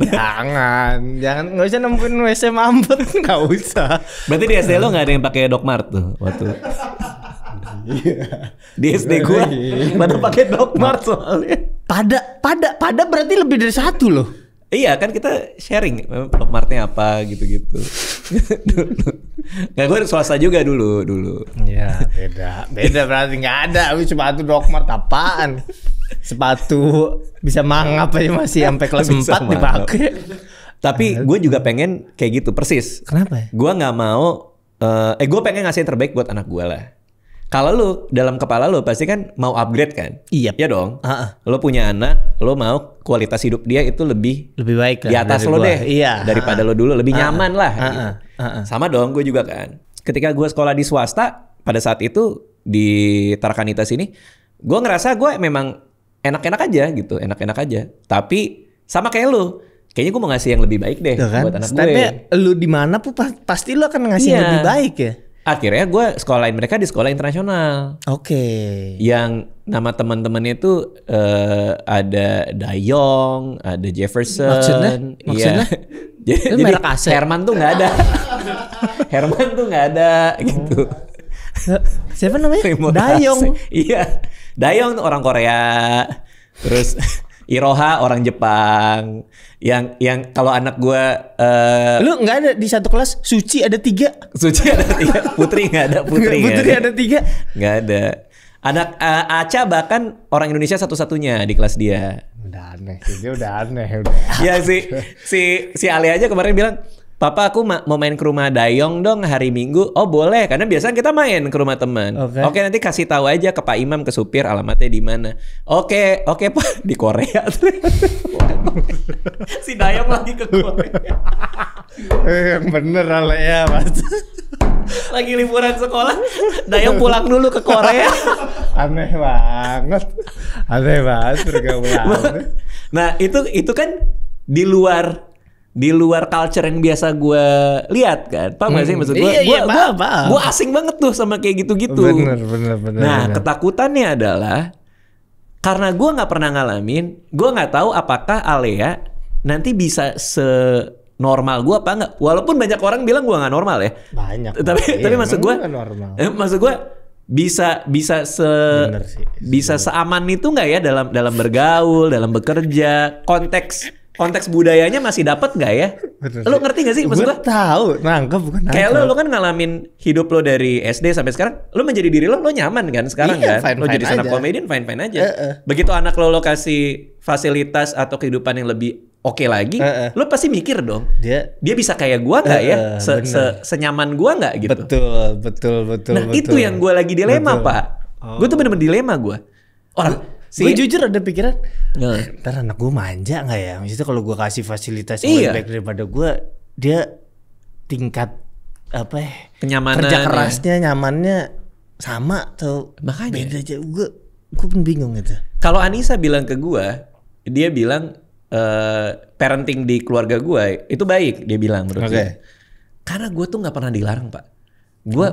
jangan nggak usah nemuin WC mampet, nggak usah. Berarti di SD lo nggak ada yang pakai Dokmart tuh waktu. Di SD gua pada pakai Dokmart soalnya. Pada berarti lebih dari satu loh. Iya kan kita sharing Dokmartnya apa gitu-gitu. Nggak, gue swasta juga dulu. Ya beda berarti nggak ada. Sepatu Dokmart apaan? Sepatu bisa mangap aja masih sampai kelas Bisa 4 dipakai. Tapi gue juga pengen kayak gitu persis. Kenapa ya? Gue nggak mau. Gue pengen ngasih yang terbaik buat anak gue lah. Kalau lu dalam kepala lu pasti kan mau upgrade kan? Iya. Ya dong. Lu punya anak, lu mau kualitas hidup dia itu lebih baik lah di atas dari lo gua. deh. Iya. Daripada lo dulu lebih nyaman lah. Gitu. Sama dong, gue juga kan. Ketika gue sekolah di swasta pada saat itu di Tarakanitas ini, gue ngerasa gue memang enak-enak aja gitu, enak-enak aja. Tapi sama kayak lu, kayaknya gue mau ngasih yang lebih baik deh kan? buat anak Stepnya gue. lu di mana pun pasti lu akan ngasih yang Iya. lebih baik ya. Akhirnya gue sekolahin mereka di sekolah internasional. Oke. Yang nama teman-temannya itu ada Dayong, ada Jefferson. Maksudnya? Iya. jadi merek AC. Herman tuh nggak ada. Herman tuh nggak ada gitu. Siapa namanya? Remote Dayong. AC. Iya. Dayong tuh orang Korea. Terus Iroha orang Jepang. Yang kalau anak gue Lu nggak ada di satu kelas Suci ada 3. Suci ada 3, Putri nggak ada. Putri ada 3. nggak ada. Anak Aca bahkan orang Indonesia satu-satunya di kelas dia. Udah aneh, dia udah aneh udah. Ya si Ali aja kemarin bilang, "Papa aku mau main ke rumah Dayong dong hari Minggu." Oh boleh, karena biasanya kita main ke rumah teman. Oke, nanti kasih tahu aja ke Pak Imam, ke supir alamatnya di mana. Oke Pak, di Korea. Si Dayong lagi ke Korea. Yang bener Ale ya Mas. Lagi liburan sekolah, Dayong pulang dulu ke Korea. Aneh banget. Aneh banget pergaulan. Nah, itu kan di luar culture yang biasa gue lihat kan. Paham gak sih maksud gue? Iya, paham. Gue asing banget tuh sama kayak gitu-gitu. Bener. Nah, ketakutannya adalah karena gue nggak pernah ngalamin, gue nggak tahu apakah Alea nanti bisa normal gue apa enggak. Walaupun banyak orang bilang gue nggak normal ya. Banyak. Tapi maksud gue, maksud gue bisa Bener sih. bisa seaman itu nggak ya dalam bergaul, dalam bekerja, konteks budayanya masih dapat nggak ya? Lo ngerti nggak sih maksud gue? Gue tahu, nangkep bukan nangkep. Kayak lo kan ngalamin hidup lo dari SD sampai sekarang, lo menjadi diri lo nyaman kan sekarang Iya, kan? Lo fine-fine jadi stand up aja. comedian fine-fine aja. Begitu anak lo kasih fasilitas atau kehidupan yang lebih oke lagi, lo pasti mikir dong, dia bisa kayak gua nggak ya? Senyaman gua nggak gitu? Betul. Nah itu yang gue lagi dilema Pak. Gue tuh bener-bener dilema gue. Orang gue jujur ada pikiran, ntar anak gue manja nggak ya? Maksudnya kalau gue kasih fasilitas yang lebih baik daripada gue, dia tingkat apa ya? Kenyamanan. Kerja kerasnya, nyamannya sama atau Makanya. beda aja. Gue pun bingung gitu. Kalau Anissa bilang ke gua, dia bilang parenting di keluarga gua itu baik, dia bilang menurut dia. Karena gua tuh nggak pernah dilarang, Pak.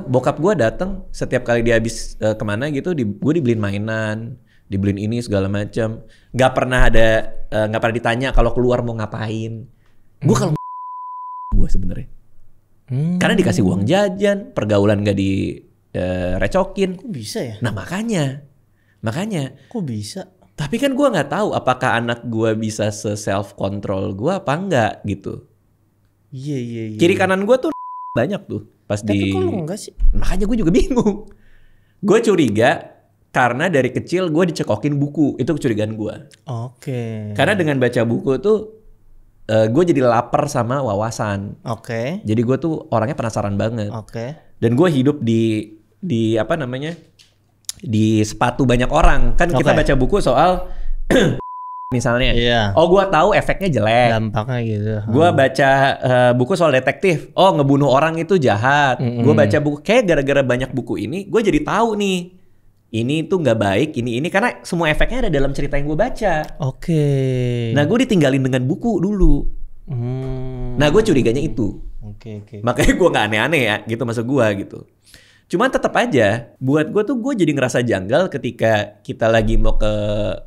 Bokap gua datang setiap kali dia habis kemana gitu, gua dibeliin mainan, dibeliin ini segala macam. Nggak pernah ditanya kalau keluar mau ngapain. Gua kalau gua sebenarnya. Karena dikasih uang jajan, pergaulan nggak direcokin. Kok bisa ya? Nah makanya. Kok bisa? Tapi kan gue nggak tahu apakah anak gue bisa self control gue apa enggak gitu. Iya. Kiri kanan gue tuh banyak tuh pas Tapi kok lu enggak sih? Makanya gue juga bingung. Gue curiga karena dari kecil gue dicekokin buku, itu kecurigaan gue. Oke. Karena dengan baca buku tuh gue jadi lapar sama wawasan. Oke. Jadi gue tuh orangnya penasaran banget. Oke. Dan gue hidup di apa namanya? Di sepatu banyak orang. Kan kita baca buku soal misalnya. Iya. Oh, gua tahu efeknya jelek. Dampaknya gitu. Gua baca buku soal detektif. Oh, ngebunuh orang itu jahat. Gua baca buku kayak gara-gara banyak buku ini, gua jadi tahu nih. Ini tuh nggak baik, ini karena semua efeknya ada dalam cerita yang gua baca. Oke. Nah, gue ditinggalin dengan buku dulu. Nah, gue curiganya itu. Oke. Makanya gua nggak aneh-aneh ya, gitu maksud gua gitu. Cuman tetap aja, buat gue tuh gue jadi ngerasa janggal ketika kita lagi mau ke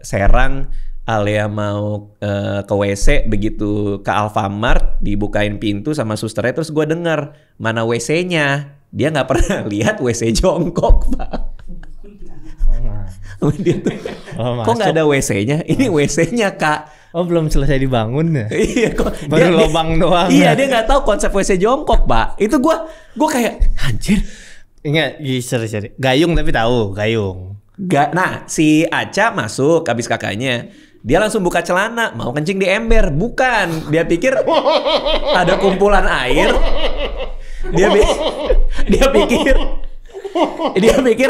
Serang, Alea mau ke WC, begitu ke Alfamart, dibukain pintu sama susternya, terus gue denger mana WC-nya. Dia nggak pernah lihat WC jongkok, Pak. Dia tuh, kok nggak ada WC-nya? Ini WC-nya, Kak. Oh, belum selesai dibangun ya? Iya, kok baru lubang doang. Iya, dia nggak tahu konsep WC jongkok, Pak. Itu gue kayak anjir. Ingat, sorry. Gayung tapi tahu, gayung. Nah, si Aca masuk habis kakaknya. Dia langsung buka celana, mau kencing di ember. Bukan, dia pikir ada kumpulan air. Dia pikir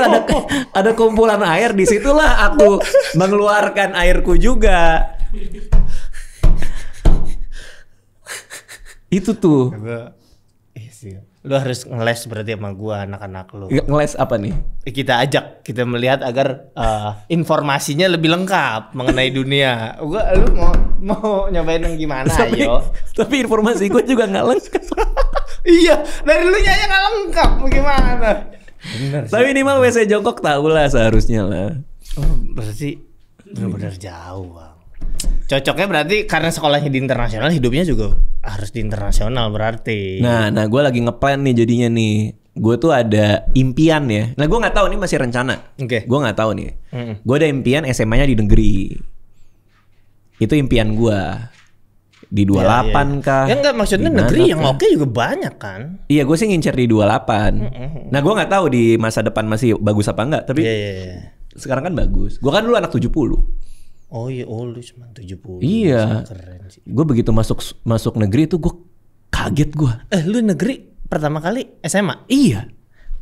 ada kumpulan air. Disitulah aku mengeluarkan airku juga. Itu tuh. Lu harus ngeles berarti sama gua anak-anak lu. Ngeles apa nih? Kita ajak, kita melihat agar informasinya lebih lengkap mengenai dunia. Lu mau nyobain yang gimana? Tapi informasi gua juga nggak lengkap. Iya, dari lu nya nggak lengkap. Gimana? Bener. Tapi minimal WC jongkok tahu lah seharusnya lah. Oh, berarti benar-benar jauh, Bang. Cocoknya berarti karena sekolahnya di internasional, hidupnya juga harus di internasional berarti. Nah, gue lagi ngeplan nih jadinya nih. Gue tuh ada impian ya. Nah, gue nggak tahu nih, masih rencana. Oke. Gue nggak tahu nih. Gue ada impian SMA-nya di negeri. Itu impian gue. Di 28 kah? Ya enggak, maksudnya Dimana negeri yang kah? oke juga banyak kan? Iya, gue sih ngincer di 28. Nah, gue nggak tahu di masa depan masih bagus apa enggak. Tapi Iya. sekarang kan bagus. Gue kan dulu anak 70. Oh iya, lu cuma 70. Iya. Keren sih. Gue begitu masuk negeri itu gue kaget gue. Lu negeri pertama kali SMA? Iya.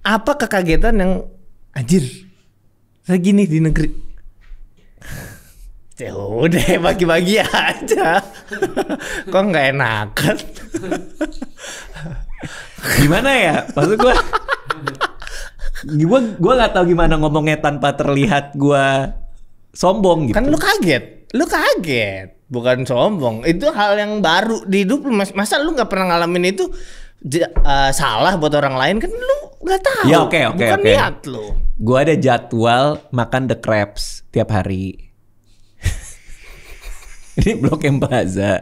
Apa kekagetan yang anjir? Saya gini di negeri. Ya udah, bagi-bagi aja. Kok nggak enakan? Gimana ya? Maksud gue nggak tahu gimana ngomongnya tanpa terlihat gue sombong gitu. Kan lu kaget, bukan sombong. Itu hal yang baru di hidup lu. Masa lu nggak pernah ngalamin itu salah buat orang lain, kan lu nggak tahu. Ya oke. Bukan niat lu. Gue ada jadwal makan the crabs tiap hari. Ini Blok M Plaza.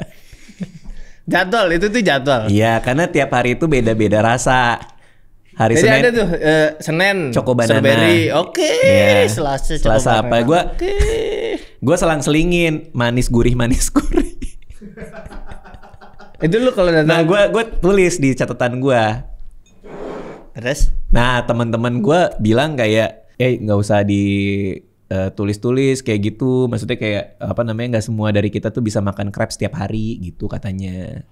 Jadwal itu tuh jadwal. Iya, karena tiap hari itu beda-beda rasa. Hari Jadi Senin ada tuh Senin Choco banana. strawberry. Oke. Iya. Selasa apa? Gue selang-selingin manis gurih. Itu lu kalau datang. Nah, gue tulis di catatan gue. Terus? Nah, teman-teman gue bilang kayak, nggak usah tulis-tulis kayak gitu. Maksudnya kayak apa namanya, nggak semua dari kita tuh bisa makan crabs setiap hari gitu katanya.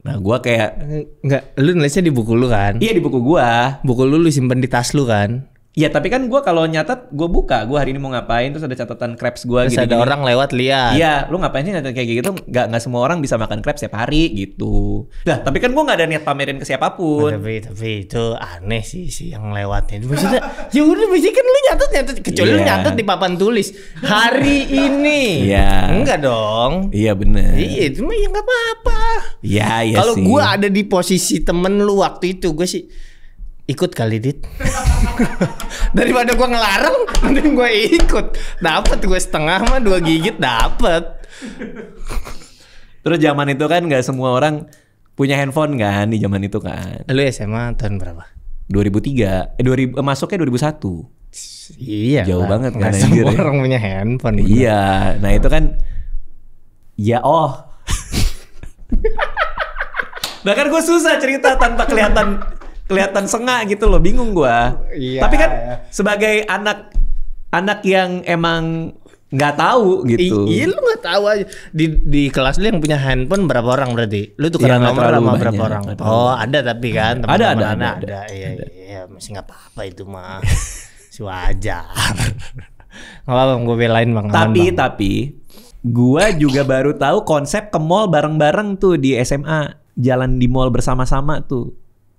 Nah, gua kayak Enggak, lu nulisnya di buku lu kan? iya, di buku gua. Buku lu simpen di tas lu kan? Ya tapi kan gue kalau nyatet gue buka, gue hari ini mau ngapain, terus ada catatan crepes gue Terus gini. ada orang lewat lihat. Iya, lu ngapain sih nyatet kayak gitu? Nggak semua orang bisa makan crepes setiap hari gitu. Nah tapi kan gue nggak ada niat pamerin ke siapapun. Tapi itu aneh sih yang lewatnya. Maksudnya ya udah biasanya kan lu nyatet kecuali lu nyatet di papan tulis hari ini. Iya. Enggak dong. Iya bener. Iya, cuma ya nggak apa-apa. Iya Kalau sih. gue ada di posisi temen lu waktu itu, gue sih ikut kali Dit. Daripada gue ngelarang, mending gue ikut. Dapat gue setengah mah 2 gigit dapat. Terus zaman itu kan nggak semua orang punya handphone kan di zaman itu kan. Lu SMA tahun berapa? 2003, masuknya 2001. Iya. Jauh lah. banget kan, Nggak semua anjir, ya. orang punya handphone. Iya, nah itu kan ya bahkan gue susah cerita tanpa kelihatan sengak gitu loh, bingung gue. Iya, Tapi kan iya. sebagai anak yang emang nggak tahu gitu. Iya, lu nggak tahu aja. Di kelas lu yang punya handphone berapa orang berarti? Lu tukeran Iya, nggak nomor terlalu sama banyak, berapa orang? nggak terlalu Oh, ada tapi kan Ada. Ada. Iya, masih nggak apa-apa itu mah. Si wajar. Nggak apa-apa, gue belain Bang. Tapi gua juga baru tahu konsep ke mall bareng-bareng tuh di SMA, jalan di mall bersama-sama tuh.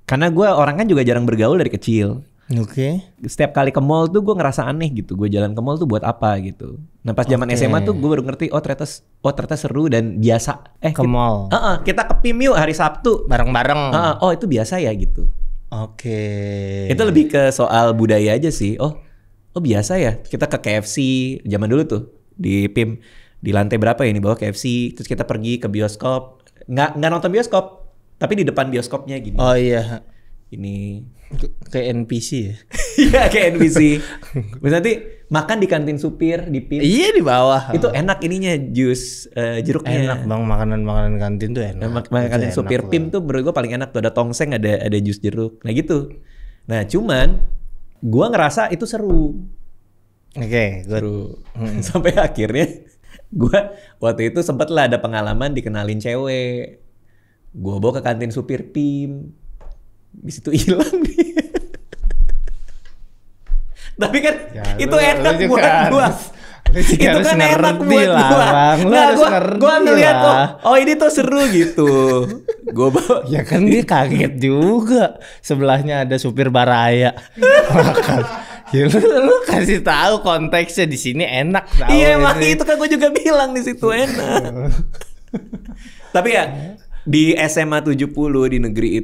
Karena gua orang kan juga jarang bergaul dari kecil. Oke. Setiap kali ke mall tuh gue ngerasa aneh gitu. Gue jalan ke mall tuh buat apa gitu. Nah pas zaman Oke. SMA tuh gue baru ngerti, oh ternyata seru dan biasa. Ke mall. Kita ke PIM yuk hari Sabtu. Bareng-bareng. Oh itu biasa ya gitu. Oke. Itu lebih ke soal budaya aja sih. Oh biasa ya. Kita ke KFC zaman dulu tuh di PIM, di lantai berapa ya, ini bawah KFC. Terus kita pergi ke bioskop. Nggak nonton bioskop, tapi di depan bioskopnya gini. Oh iya. Ini Kayak NPC ya. iya kayak NPC. Terus nanti makan di kantin supir di PIM. Iya di bawah. Itu enak ininya, jus jeruknya. Enak Bang, makanan kantin tuh enak. Makan kantin Itu supir enak PIM tuh menurut gue paling enak tuh, ada tongseng, ada jus jeruk. Nah gitu. Nah cuman gua ngerasa itu seru. Oke, good. Seru. Sampai akhirnya gua waktu itu sempet lah ada pengalaman dikenalin cewek. Gua bawa ke kantin supir PIM. Di situ hilang dia. Tapi kan Ya, itu lu enak juga buat gua. Lu juga Itu harus kan enak ngerti buat lah, gua. Bang. Lu Nggak, harus ngerti gua ngeliat lah. oh ini tuh seru gitu. Gua bawa. Ya kan dia kaget juga. Sebelahnya ada supir baraya. Makan. Ya lu kasih tahu konteksnya di sini enak tahu. Iya emang ini. itu kan gua juga bilang di situ enak. Tapi ya di SMA 70 di negeri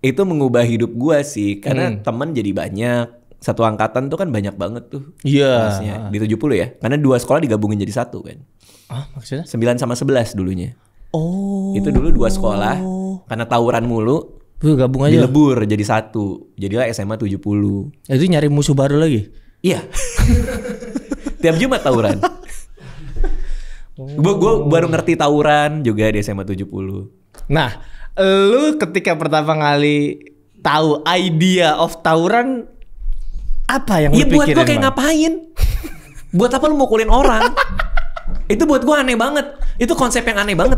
itu mengubah hidup gua sih, karena teman jadi banyak. Satu angkatan tuh kan banyak banget tuh. Iya. Kelasnya. Di 70 ya. Karena 2 sekolah digabungin jadi satu kan. Ah, maksudnya? 9 sama 11 dulunya. Oh. Itu dulu 2 sekolah. Karena tawuran mulu, Lu gabung aja. dilebur jadi satu. Jadilah SMA 70. Itu nyari musuh baru lagi. Iya. Tiap Jumat tawuran. Gue baru ngerti tawuran juga di SMA 70. Nah, lu ketika pertama kali tahu idea of tawuran, apa yang lu Iya buat pikirin? gue kayak Bang? ngapain? Buat apa lu mukulin orang? Itu buat gue aneh banget. Itu konsep yang aneh banget.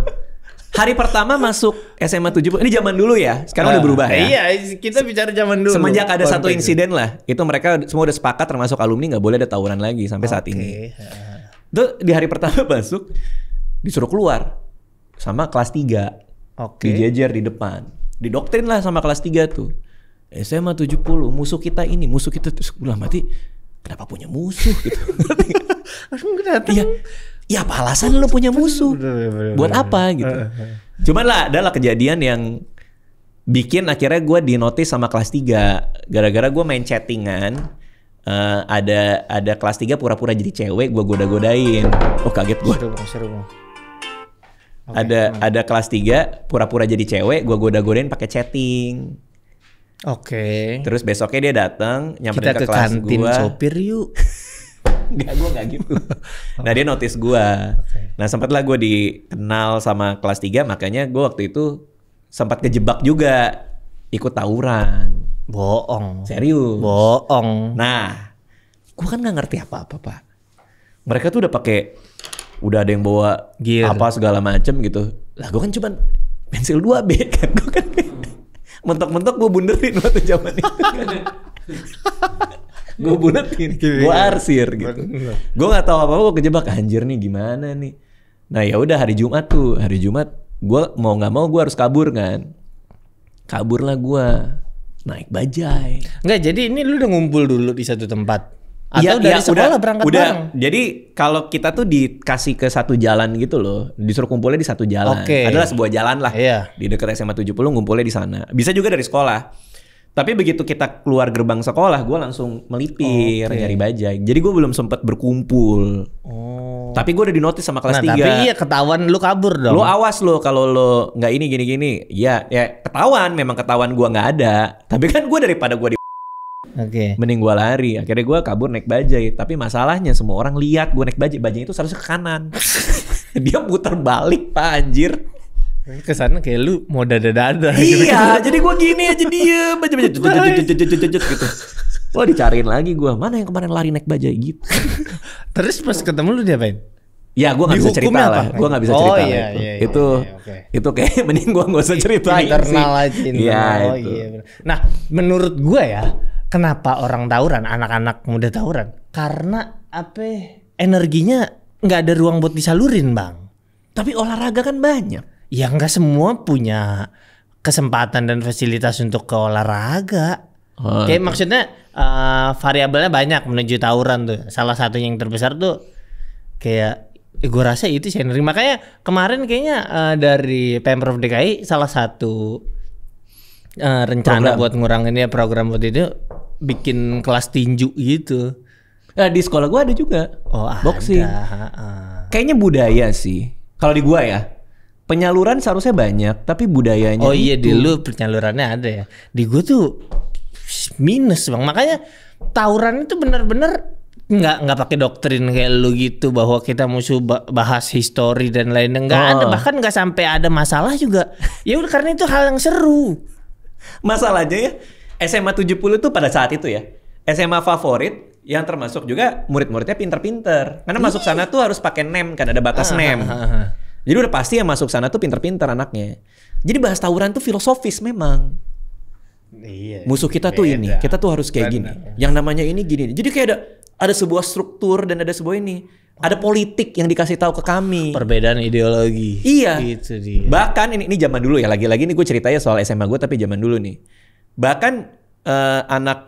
Hari pertama masuk SMA 70, ini zaman dulu ya. Sekarang udah berubah ya. Iya, kita bicara zaman dulu. Semenjak ada satu Konteksnya. insiden lah, itu mereka semua udah sepakat termasuk alumni nggak boleh ada tawuran lagi sampai saat ini. Tuh di hari pertama masuk disuruh keluar sama kelas 3. Oke. Dijajar di depan. Didoktrin lah sama kelas 3 tuh. SMA 70 musuh kita ini, musuh kita terus gue mati. Kenapa punya musuh gitu? Iya. Ya apa alasan lu punya musuh? Buat apa gitu? Cuman lah adalah kejadian yang bikin akhirnya gue dinotis sama kelas 3 gara-gara gue main chattingan. Ada kelas 3 pura-pura jadi cewek, gue goda-godain. Oh kaget gue. Seru. Ada kelas 3 pura-pura jadi cewek, gue goda-godain pakai chatting. Oke. Terus besoknya dia datang nyamperin Kita ke ke kelas kantin gue. sopir yuk. Enggak, gue gak gitu. Nah dia notice gue. Nah sempatlah gue dikenal sama kelas 3, makanya gue waktu itu sempat kejebak juga ikut tawuran. Bohong. Serius. Bohong. Nah, gue kan nggak ngerti apa-apa pak. Mereka tuh udah ada yang bawa Gear. apa segala macem gitu. Lah gue kan cuman pensil 2B kan. Gue kan mentok-mentok gue bunderin waktu zaman itu. Gue buletin, gue arsir gitu. Gue nggak tahu apa-apa, gue kejebak anjir nih gimana nih. Nah ya udah hari Jumat gue mau nggak mau gue harus kabur kan. Kaburlah gue naik bajai. Enggak, jadi ini lu udah ngumpul dulu di satu tempat. Iya, Atau dari sekolah berangkat bareng? Jadi kalau kita tuh dikasih ke satu jalan gitu loh, disuruh kumpulnya di satu jalan. Oke. Adalah sebuah jalan lah. Iya. Di dekat SMA 70 ngumpulnya di sana. Bisa juga dari sekolah. Tapi begitu kita keluar gerbang sekolah, gue langsung melipir nyari bajai. Jadi gue belum sempat berkumpul. Oh. Tapi gue udah dinotis sama kelas 3. Tapi iya ketahuan lu kabur dong. Lo awas lo kalau lo nggak ini gini-gini. Ya ketahuan, memang ketahuan gue nggak ada. Tapi kan gue daripada gue Oke. mending gue lari. Akhirnya gue kabur naik bajai. Tapi masalahnya semua orang lihat gue naik bajai. Bajai itu seharusnya ke kanan. Dia putar balik pak anjir. Kesana kayak lu mau dada-dada. Iya, jadi gue gini aja diem aja gitu. Wah dicariin lagi gue. Mana yang kemarin lari naik bajai gitu. Terus pas ketemu lu diapain? Ya gue nggak bisa cerita Dihukumnya lah. apa? Gue nggak bisa Oh, cerita iya, lah iya, itu. oke. Itu kayak mending gue nggak usah ceritain Internal sih. aja. Iya Oh itu. iya. Bener. Nah, menurut gue ya, kenapa orang tawuran, anak-anak muda tawuran? Karena apa? Energinya nggak ada ruang buat disalurin, Bang. Tapi olahraga kan banyak. Ya nggak semua punya kesempatan dan fasilitas untuk ke olahraga. Oh, Kayak maksudnya variabelnya banyak menuju tawuran tuh. Salah satunya yang terbesar tuh kayak gue rasa itu sih energi. Makanya kemarin kayaknya dari Pemprov DKI salah satu rencana Program. buat ngurangin ya program buat itu bikin kelas tinju gitu. Nah, di sekolah gue ada juga. Oh, boxing. ada. Kayaknya budaya sih. Kalau di gue ya. Penyaluran seharusnya banyak, tapi budayanya Oh iya, itu. di lu penyalurannya ada ya. Di gue tuh minus bang. Makanya tawuran itu benar-benar nggak pakai doktrin kayak lu gitu bahwa kita musuh bahas histori dan lainnya. Nggak ada, bahkan nggak sampai ada masalah juga. Ya udah karena itu hal yang seru. Masalahnya ya SMA 70 tuh pada saat itu ya SMA favorit yang termasuk juga murid-muridnya pinter-pinter. Karena masuk sana tuh harus pakai NEM kan, ada batas NEM. Jadi udah pasti yang masuk sana tuh pinter-pinter anaknya. Jadi bahas tawuran tuh filosofis memang. Iya. Musuh kita tuh ini, kita tuh harus kayak gini. Yang namanya ini gini. Jadi kayak ada sebuah struktur dan ada sebuah ini. Ada politik yang dikasih tahu ke kami. Perbedaan ideologi. Iya. Itu dia. Bahkan ini zaman dulu ya. Lagi-lagi nih gue ceritanya soal SMA gue tapi zaman dulu nih. Bahkan anak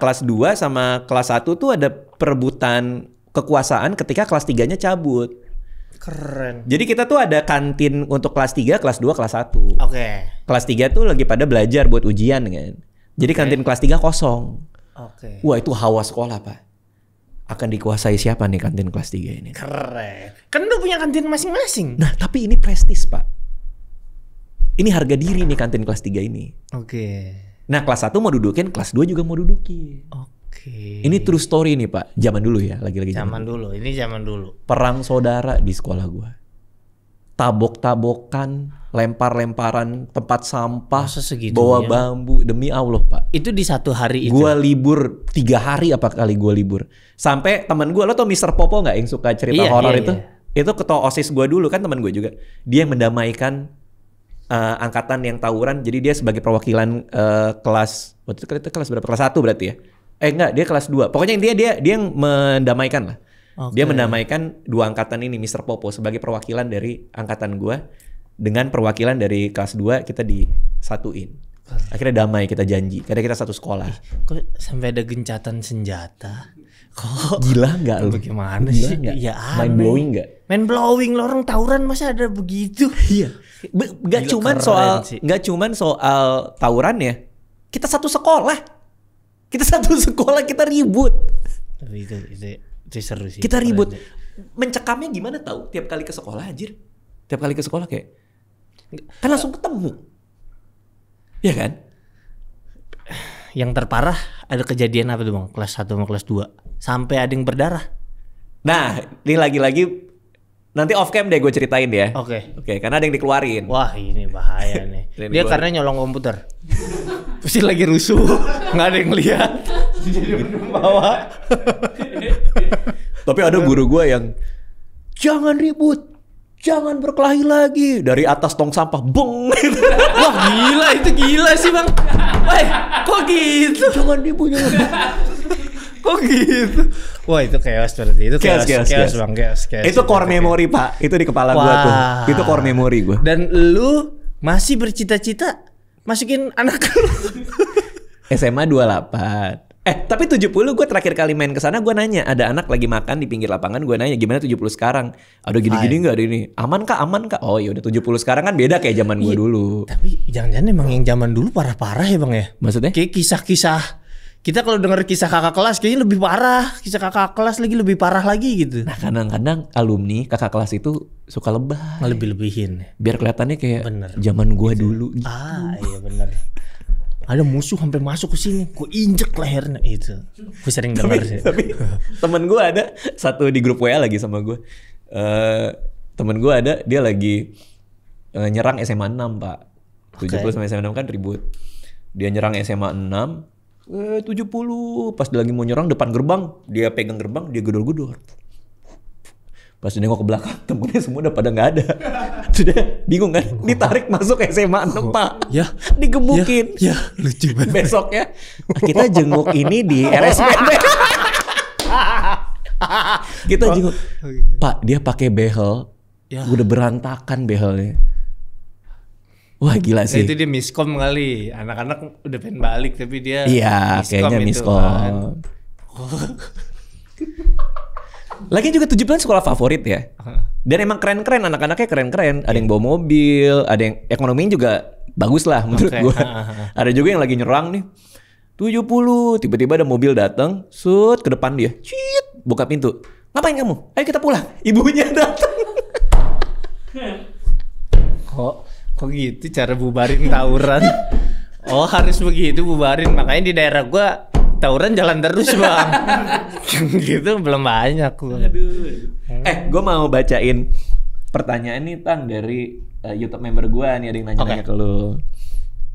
kelas 2 sama kelas 1 tuh ada perebutan kekuasaan ketika kelas 3-nya cabut. Keren. Jadi kita tuh ada kantin untuk kelas 3, kelas 2, kelas 1. Oke. Kelas 3 tuh lagi pada belajar buat ujian kan. Jadi kantin kelas 3 kosong. Oke. Wah itu hawa sekolah pak. Akan dikuasai siapa nih kantin kelas 3 ini? Keren. Kan lu punya kantin masing-masing. Nah tapi ini prestis pak. Ini harga diri nih kantin kelas 3 ini. Oke. Nah kelas 1 mau dudukin, kelas 2 juga mau dudukin. Oke. Ini true story nih pak. Zaman dulu ya, lagi-lagi Zaman dulu. Ini zaman dulu. Perang saudara di sekolah gua. Tabok-tabokan, lempar-lemparan tempat sampah, Masa segitunya? bawa bambu, demi Allah pak. Itu di satu hari itu. Gua libur 3 hari apa kali gua libur. Sampai teman gua, lo tau Mr. Popo nggak yang suka cerita Iya, horor iya, itu? iya. Itu ketua OSIS gua dulu kan teman gua juga. Dia yang mendamaikan angkatan yang tawuran. Jadi dia sebagai perwakilan kelas, waktu itu kelas berapa? Kelas 1 berarti ya? Enggak, dia kelas 2. Pokoknya intinya dia yang mendamaikan lah. Oke. Dia mendamaikan 2 angkatan ini, Mr. Popo sebagai perwakilan dari angkatan gua dengan perwakilan dari kelas 2 kita disatuin. Akhirnya damai, kita janji. Karena kita satu sekolah. Kok sampai ada gencatan senjata? Kok Gila nggak lu? bagaimana Gila sih? nggak? Ya Mind aneh. blowing nggak? Mind blowing lo orang tawuran masa ada begitu? Iya. Nggak Gila, cuman keren sih. nggak cuman soal tawuran ya. Kita satu sekolah. Kita satu sekolah kita ribut. Tapi itu seru sih. Kita Keren ribut. sih. Mencekamnya gimana tahu? Tiap kali ke sekolah anjir. Tiap kali ke sekolah kayak kan langsung ketemu. Iya kan? Yang terparah ada kejadian apa tuh bang? Kelas 1 sama kelas 2 sampai ada yang berdarah. Nah, ini lagi-lagi nanti off cam deh gue ceritain ya. Oke. Oke, karena ada yang dikeluarin. Wah ini bahaya nih. Ini Dia gua- karena nyolong komputer. Pasti lagi rusuh, nggak ada yang lihat. Jadi bawa. Tapi ada guru gue yang jangan ribut. jangan berkelahi lagi. Dari atas tong sampah, beng. Wah gila, itu gila sih bang. Wah kok gitu? Jangan dipunya. Kok gitu? Wah itu chaos berarti. Itu chaos bang, chaos. Itu core memory pak. Itu di kepala gua tuh. Itu core memory gua. Dan lu masih bercita-cita masukin anak lu SMA 28. Tapi 70 gue terakhir kali main ke sana gue nanya, ada anak lagi makan di pinggir lapangan, gue nanya gimana 70 sekarang? Ada gini-gini enggak ada ini? Aman kah? Oh ya udah 70 sekarang kan beda kayak zaman gue dulu. Tapi jangan-jangan emang yang zaman dulu parah-parah ya bang ya? Maksudnya? Kayak kisah-kisah kita kalau denger kisah kakak kelas kayaknya lebih parah. Kisah kakak kelas lagi lebih parah lagi gitu. Nah kadang-kadang alumni kakak kelas itu suka lebay. Lebih-lebihin. Biar kelihatannya kayak bener. Zaman gue dulu gitu. Iya bener. Ada musuh sampai masuk ke sini, gue injek lehernya itu. Gue sering dengar sih. Tapi temen gue ada satu di grup WA lagi sama gue. Temen gue ada, dia lagi nyerang SMA 6 pak. 70 sama SMA 6 kan ribut. Dia nyerang SMA 6. 70 pas dia lagi mau nyerang depan gerbang, dia pegang gerbang, dia gedor-gedor. Pas dia nengok ke belakang, temennya semua udah pada nggak ada. Sudah bingung kan? Ditarik masuk SMA 6 pak. Ya, digebukin. Ya, lucu banget. Besoknya kita jenguk ini di RSPB. Kita jenguk. Pak, dia pakai behel. Ya. Udah berantakan behelnya. Wah gila sih. Itu dia miskom kali. Anak-anak udah pengen balik tapi dia. Iya, kayaknya miskom. Lagi juga 70-an sekolah favorit ya. Dan emang keren-keren, anak-anaknya keren-keren. Ada yang bawa mobil, ada yang ekonominya juga bagus lah menurut gue. Ada juga yang lagi nyerang nih. 70, tiba-tiba ada mobil datang, sut ke depan dia. Cit, buka pintu. Ngapain kamu? Ayo kita pulang. Ibunya datang. Kok gitu cara bubarin tawuran? Oh harus begitu bubarin. Makanya di daerah gue tawuran jalan terus bang. Gitu belum banyak loh. Gue mau bacain pertanyaan nih Tang dari YouTube member gue nih, ada yang nanya-nanya ke lu.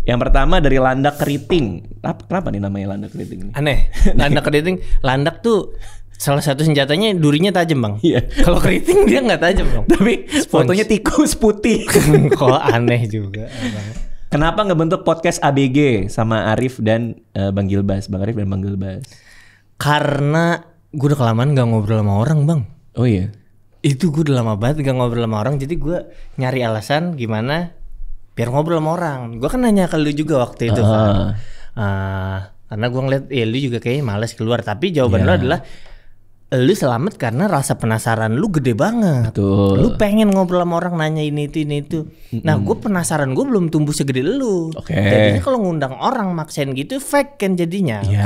Yang pertama dari Landak Keriting. Kenapa nih namanya Landak Keriting? Aneh. Landak Keriting. Landak tuh salah satu senjatanya durinya tajam bang. Iya. Kalau keriting dia nggak tajam bang. Tapi fotonya tikus putih. Kok aneh juga. Bang. Kenapa ngebentuk podcast ABG sama Arif dan Bang Gilbas? Bang Arif dan Bang Gilbas. Karena gue udah kelamaan gak ngobrol sama orang bang. Oh iya? Itu gue udah lama banget gak ngobrol sama orang. Jadi gue nyari alasan gimana biar ngobrol sama orang. Gue kan nanya ke lu juga waktu itu kan. Karena gue ngeliat lu juga kayaknya males keluar. Tapi jawaban lu adalah lu selamat karena rasa penasaran lu gede banget. Betul. Lu pengen ngobrol sama orang, nanya ini itu. Nah, gue penasaran, gue belum tumbuh segede lu. Jadinya kalau ngundang orang maksain gitu fake kan jadinya. Gue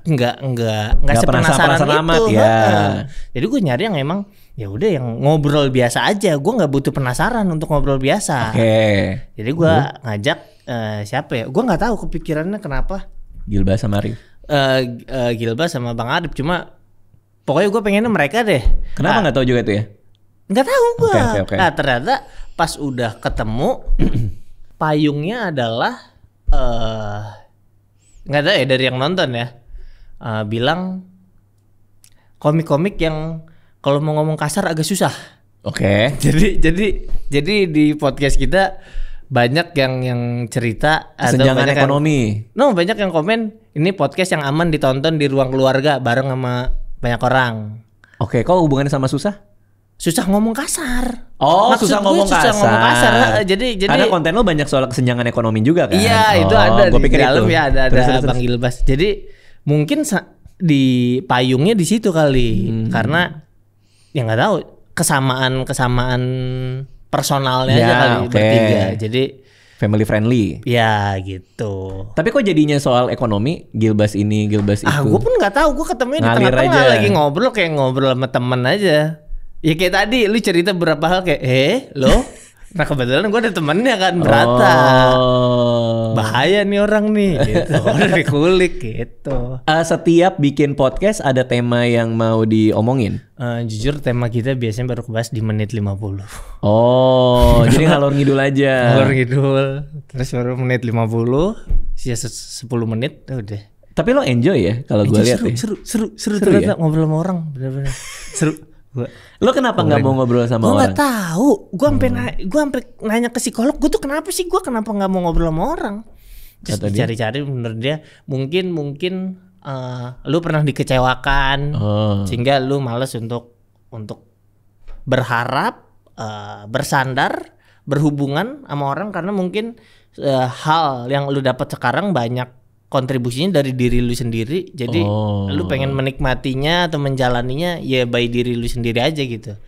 nggak sepenasaran itu. Ya. Jadi gue nyari yang emang ya udah yang ngobrol biasa aja. Gue nggak butuh penasaran untuk ngobrol biasa. Jadi gue ngajak siapa ya? Gue nggak tahu kepikirannya kenapa. Gilbas sama Arif. Gilbas sama Bang Arif, cuma pokoknya gue pengennya mereka deh. Kenapa nggak tahu juga tuh ya? Nggak tahu gue. Okay. Nah ternyata pas udah ketemu payungnya adalah nggak tahu ya dari yang nonton ya bilang komik-komik yang kalau mau ngomong kasar agak susah. Jadi di podcast kita banyak yang cerita kesenjangan ekonomi. Banyak yang komen ini podcast yang aman ditonton di ruang keluarga bareng sama banyak orang. Kok hubungannya sama susah? Susah ngomong kasar. Maksud susah ngomong kasar. Jadi karena konten lo banyak soal kesenjangan ekonomi juga kan? Iya, itu ada di dalam itu. Ya ada Bang Gilbas. Jadi mungkin di payungnya di situ kali. Karena ya nggak tahu kesamaan personalnya aja kali bertiga. Jadi family friendly. Ya gitu. Tapi kok jadinya soal ekonomi, Gilbas ini, Gilbas itu? Gue pun nggak tahu. Gue ketemunya di tengah-tengah lagi ngobrol kayak ngobrol sama temen aja. Ya kayak tadi lu cerita beberapa hal kayak lo. Nah kebetulan gue ada temennya kan Berata. Bahaya nih orang nih gitu. Udah dikulik gitu. Setiap bikin podcast ada tema yang mau diomongin? Jujur tema kita biasanya baru kebahas di menit 50. Jadi ngalor ngidul aja. Ngalor ngidul. Terus baru menit 50. Sisa 10 menit udah. Tapi lo enjoy ya kalau gue lihat seru ternyata ngobrol sama orang bener-bener seru. Lo kenapa nggak mau ngobrol sama Gue orang? nggak tahu. Gue sampai nanya ke psikolog. Gue tuh kenapa nggak mau ngobrol sama orang? Terus Kata dia? dicari-cari menurut dia mungkin lu pernah dikecewakan sehingga lu malas untuk berharap, bersandar, berhubungan sama orang karena mungkin hal yang lu dapat sekarang banyak kontribusinya dari diri lu sendiri. Jadi lu pengen menikmatinya atau menjalaninya ya by diri lu sendiri aja gitu.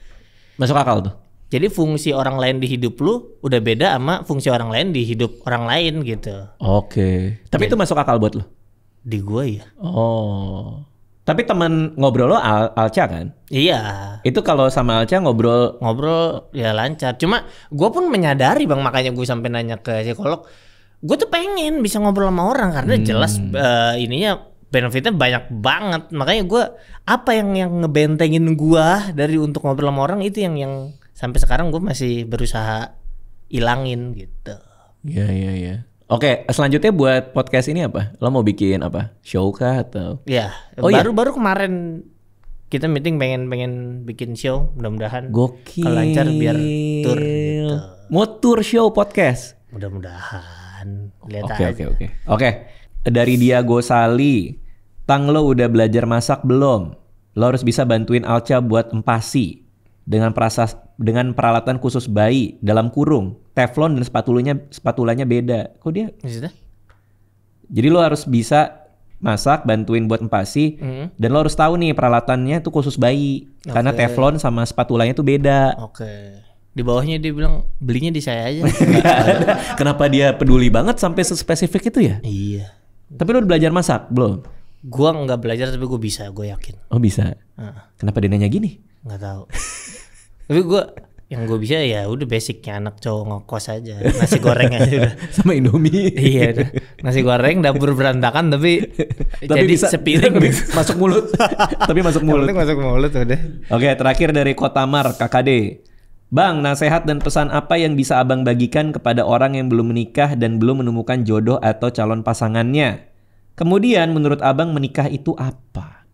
Masuk akal tuh. Jadi fungsi orang lain di hidup lu udah beda sama fungsi orang lain di hidup orang lain gitu. Oke. Tapi itu masuk akal buat lo? Di gua ya. Oh. Tapi teman ngobrol lo Alca kan? Iya. Itu kalau sama Alca ngobrol Ya lancar. Cuma gua pun menyadari Bang, makanya gue sampai nanya ke psikolog. Gue tuh pengen bisa ngobrol sama orang karena jelas ininya benefitnya banyak banget. Makanya gue apa yang ngebentengin gua dari untuk ngobrol sama orang itu yang sampai sekarang gue masih berusaha ilangin gitu. Iya. Oke, selanjutnya buat podcast ini apa? Lo mau bikin apa? Show kah atau? Ya, baru kemarin kita meeting pengen bikin show, mudah-mudahan Gokil. kalau lancar biar tour gitu. Mau tour show podcast? Mudah-mudahan. Lihat aja. Oke. Dari dia Gosali, Tang lo udah belajar masak belum? Lo harus bisa bantuin Alca buat empasi dengan peralatan khusus bayi dalam kurung, teflon dan spatulanya beda. Kok dia? Maksudnya? Jadi lo harus bisa masak, bantuin buat empasi, dan lo harus tahu nih peralatannya tuh khusus bayi, karena teflon sama spatulanya tuh beda. Oke. Di bawahnya dia bilang belinya di saya aja. Kenapa dia peduli banget sampai sespesifik itu ya? Iya. Tapi lo udah belajar masak belum? Gua nggak belajar tapi gue bisa, gue yakin. Oh bisa. Kenapa dia nanya gini? Nggak tahu. Tapi yang gue bisa ya udah basicnya anak cowok ngekos aja, nasi goreng aja udah. Sama Indomie. Iya udah. Nasi goreng dapur berantakan tapi jadi bisa, sepiring masuk mulut. Tapi masuk mulut. Masuk mulut udah. Oke, terakhir dari Kotamar KKD. Bang, nasihat dan pesan apa yang bisa Abang bagikan kepada orang yang belum menikah dan belum menemukan jodoh atau calon pasangannya? Kemudian menurut Abang menikah itu apa?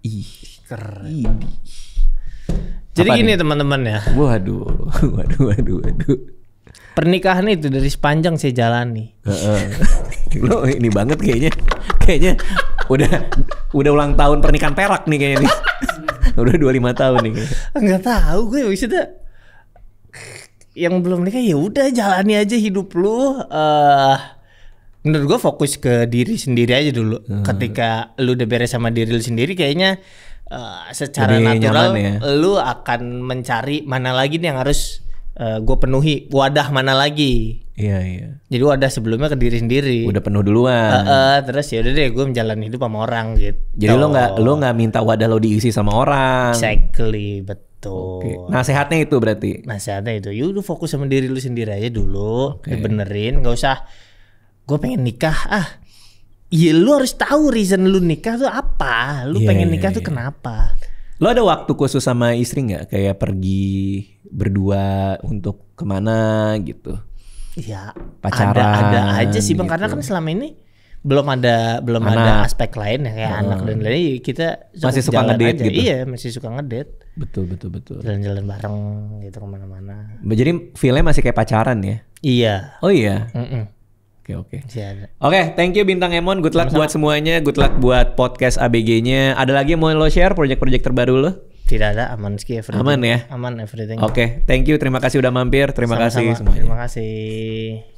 Keren. Jadi gini teman-teman ya. Waduh. Pernikahan itu dari sepanjang saya jalani. Lo ini banget kayaknya udah ulang tahun pernikahan perak nih kayaknya nih. Udah 25 tahun nih kayaknya. Enggak tahu gue maksudnya. Yang belum nikah ya udah jalani aja hidup lu. Menurut gue fokus ke diri sendiri aja dulu. Ketika lu udah beres sama diri lu sendiri kayaknya secara jadi natural nyaman ya? Lu akan mencari mana lagi nih yang harus gue penuhi, wadah mana lagi. Iya. Jadi wadah sebelumnya ke diri sendiri. Udah penuh duluan. Terus ya udah deh gue menjalani hidup sama orang gitu. Jadi lo nggak minta wadah lo diisi sama orang. Exactly, betul. Oke. Nasihatnya itu berarti. Nasihatnya itu, yaudah fokus sama diri lu sendiri aja dulu, dibenerin, nggak usah. Gue pengen nikah, iya lu harus tahu reason lu nikah tuh apa. Lu pengen nikah tuh kenapa? Lo ada waktu khusus sama istri nggak? Kayak pergi berdua untuk kemana gitu? Ya Pacaran. ada aja sih Bang, gitu. karena kan selama ini belum ada aspek lain ya kayak anak dan lain. Kita masih suka ngedate gitu. Iya, masih suka ngedate. Betul. Jalan-jalan bareng gitu kemana-mana. Jadi feel-nya masih kayak pacaran ya? Iya. Oh iya. Oke. Oke, thank you Bintang Emon. Good luck buat semuanya. Good luck buat podcast ABG-nya. Ada lagi yang mau lo share project-project terbaru lo? Tidak ada, aman sih everything. Aman ya? Aman everything. Oke, thank you. Terima kasih udah mampir. Terima kasih semuanya. Terima kasih.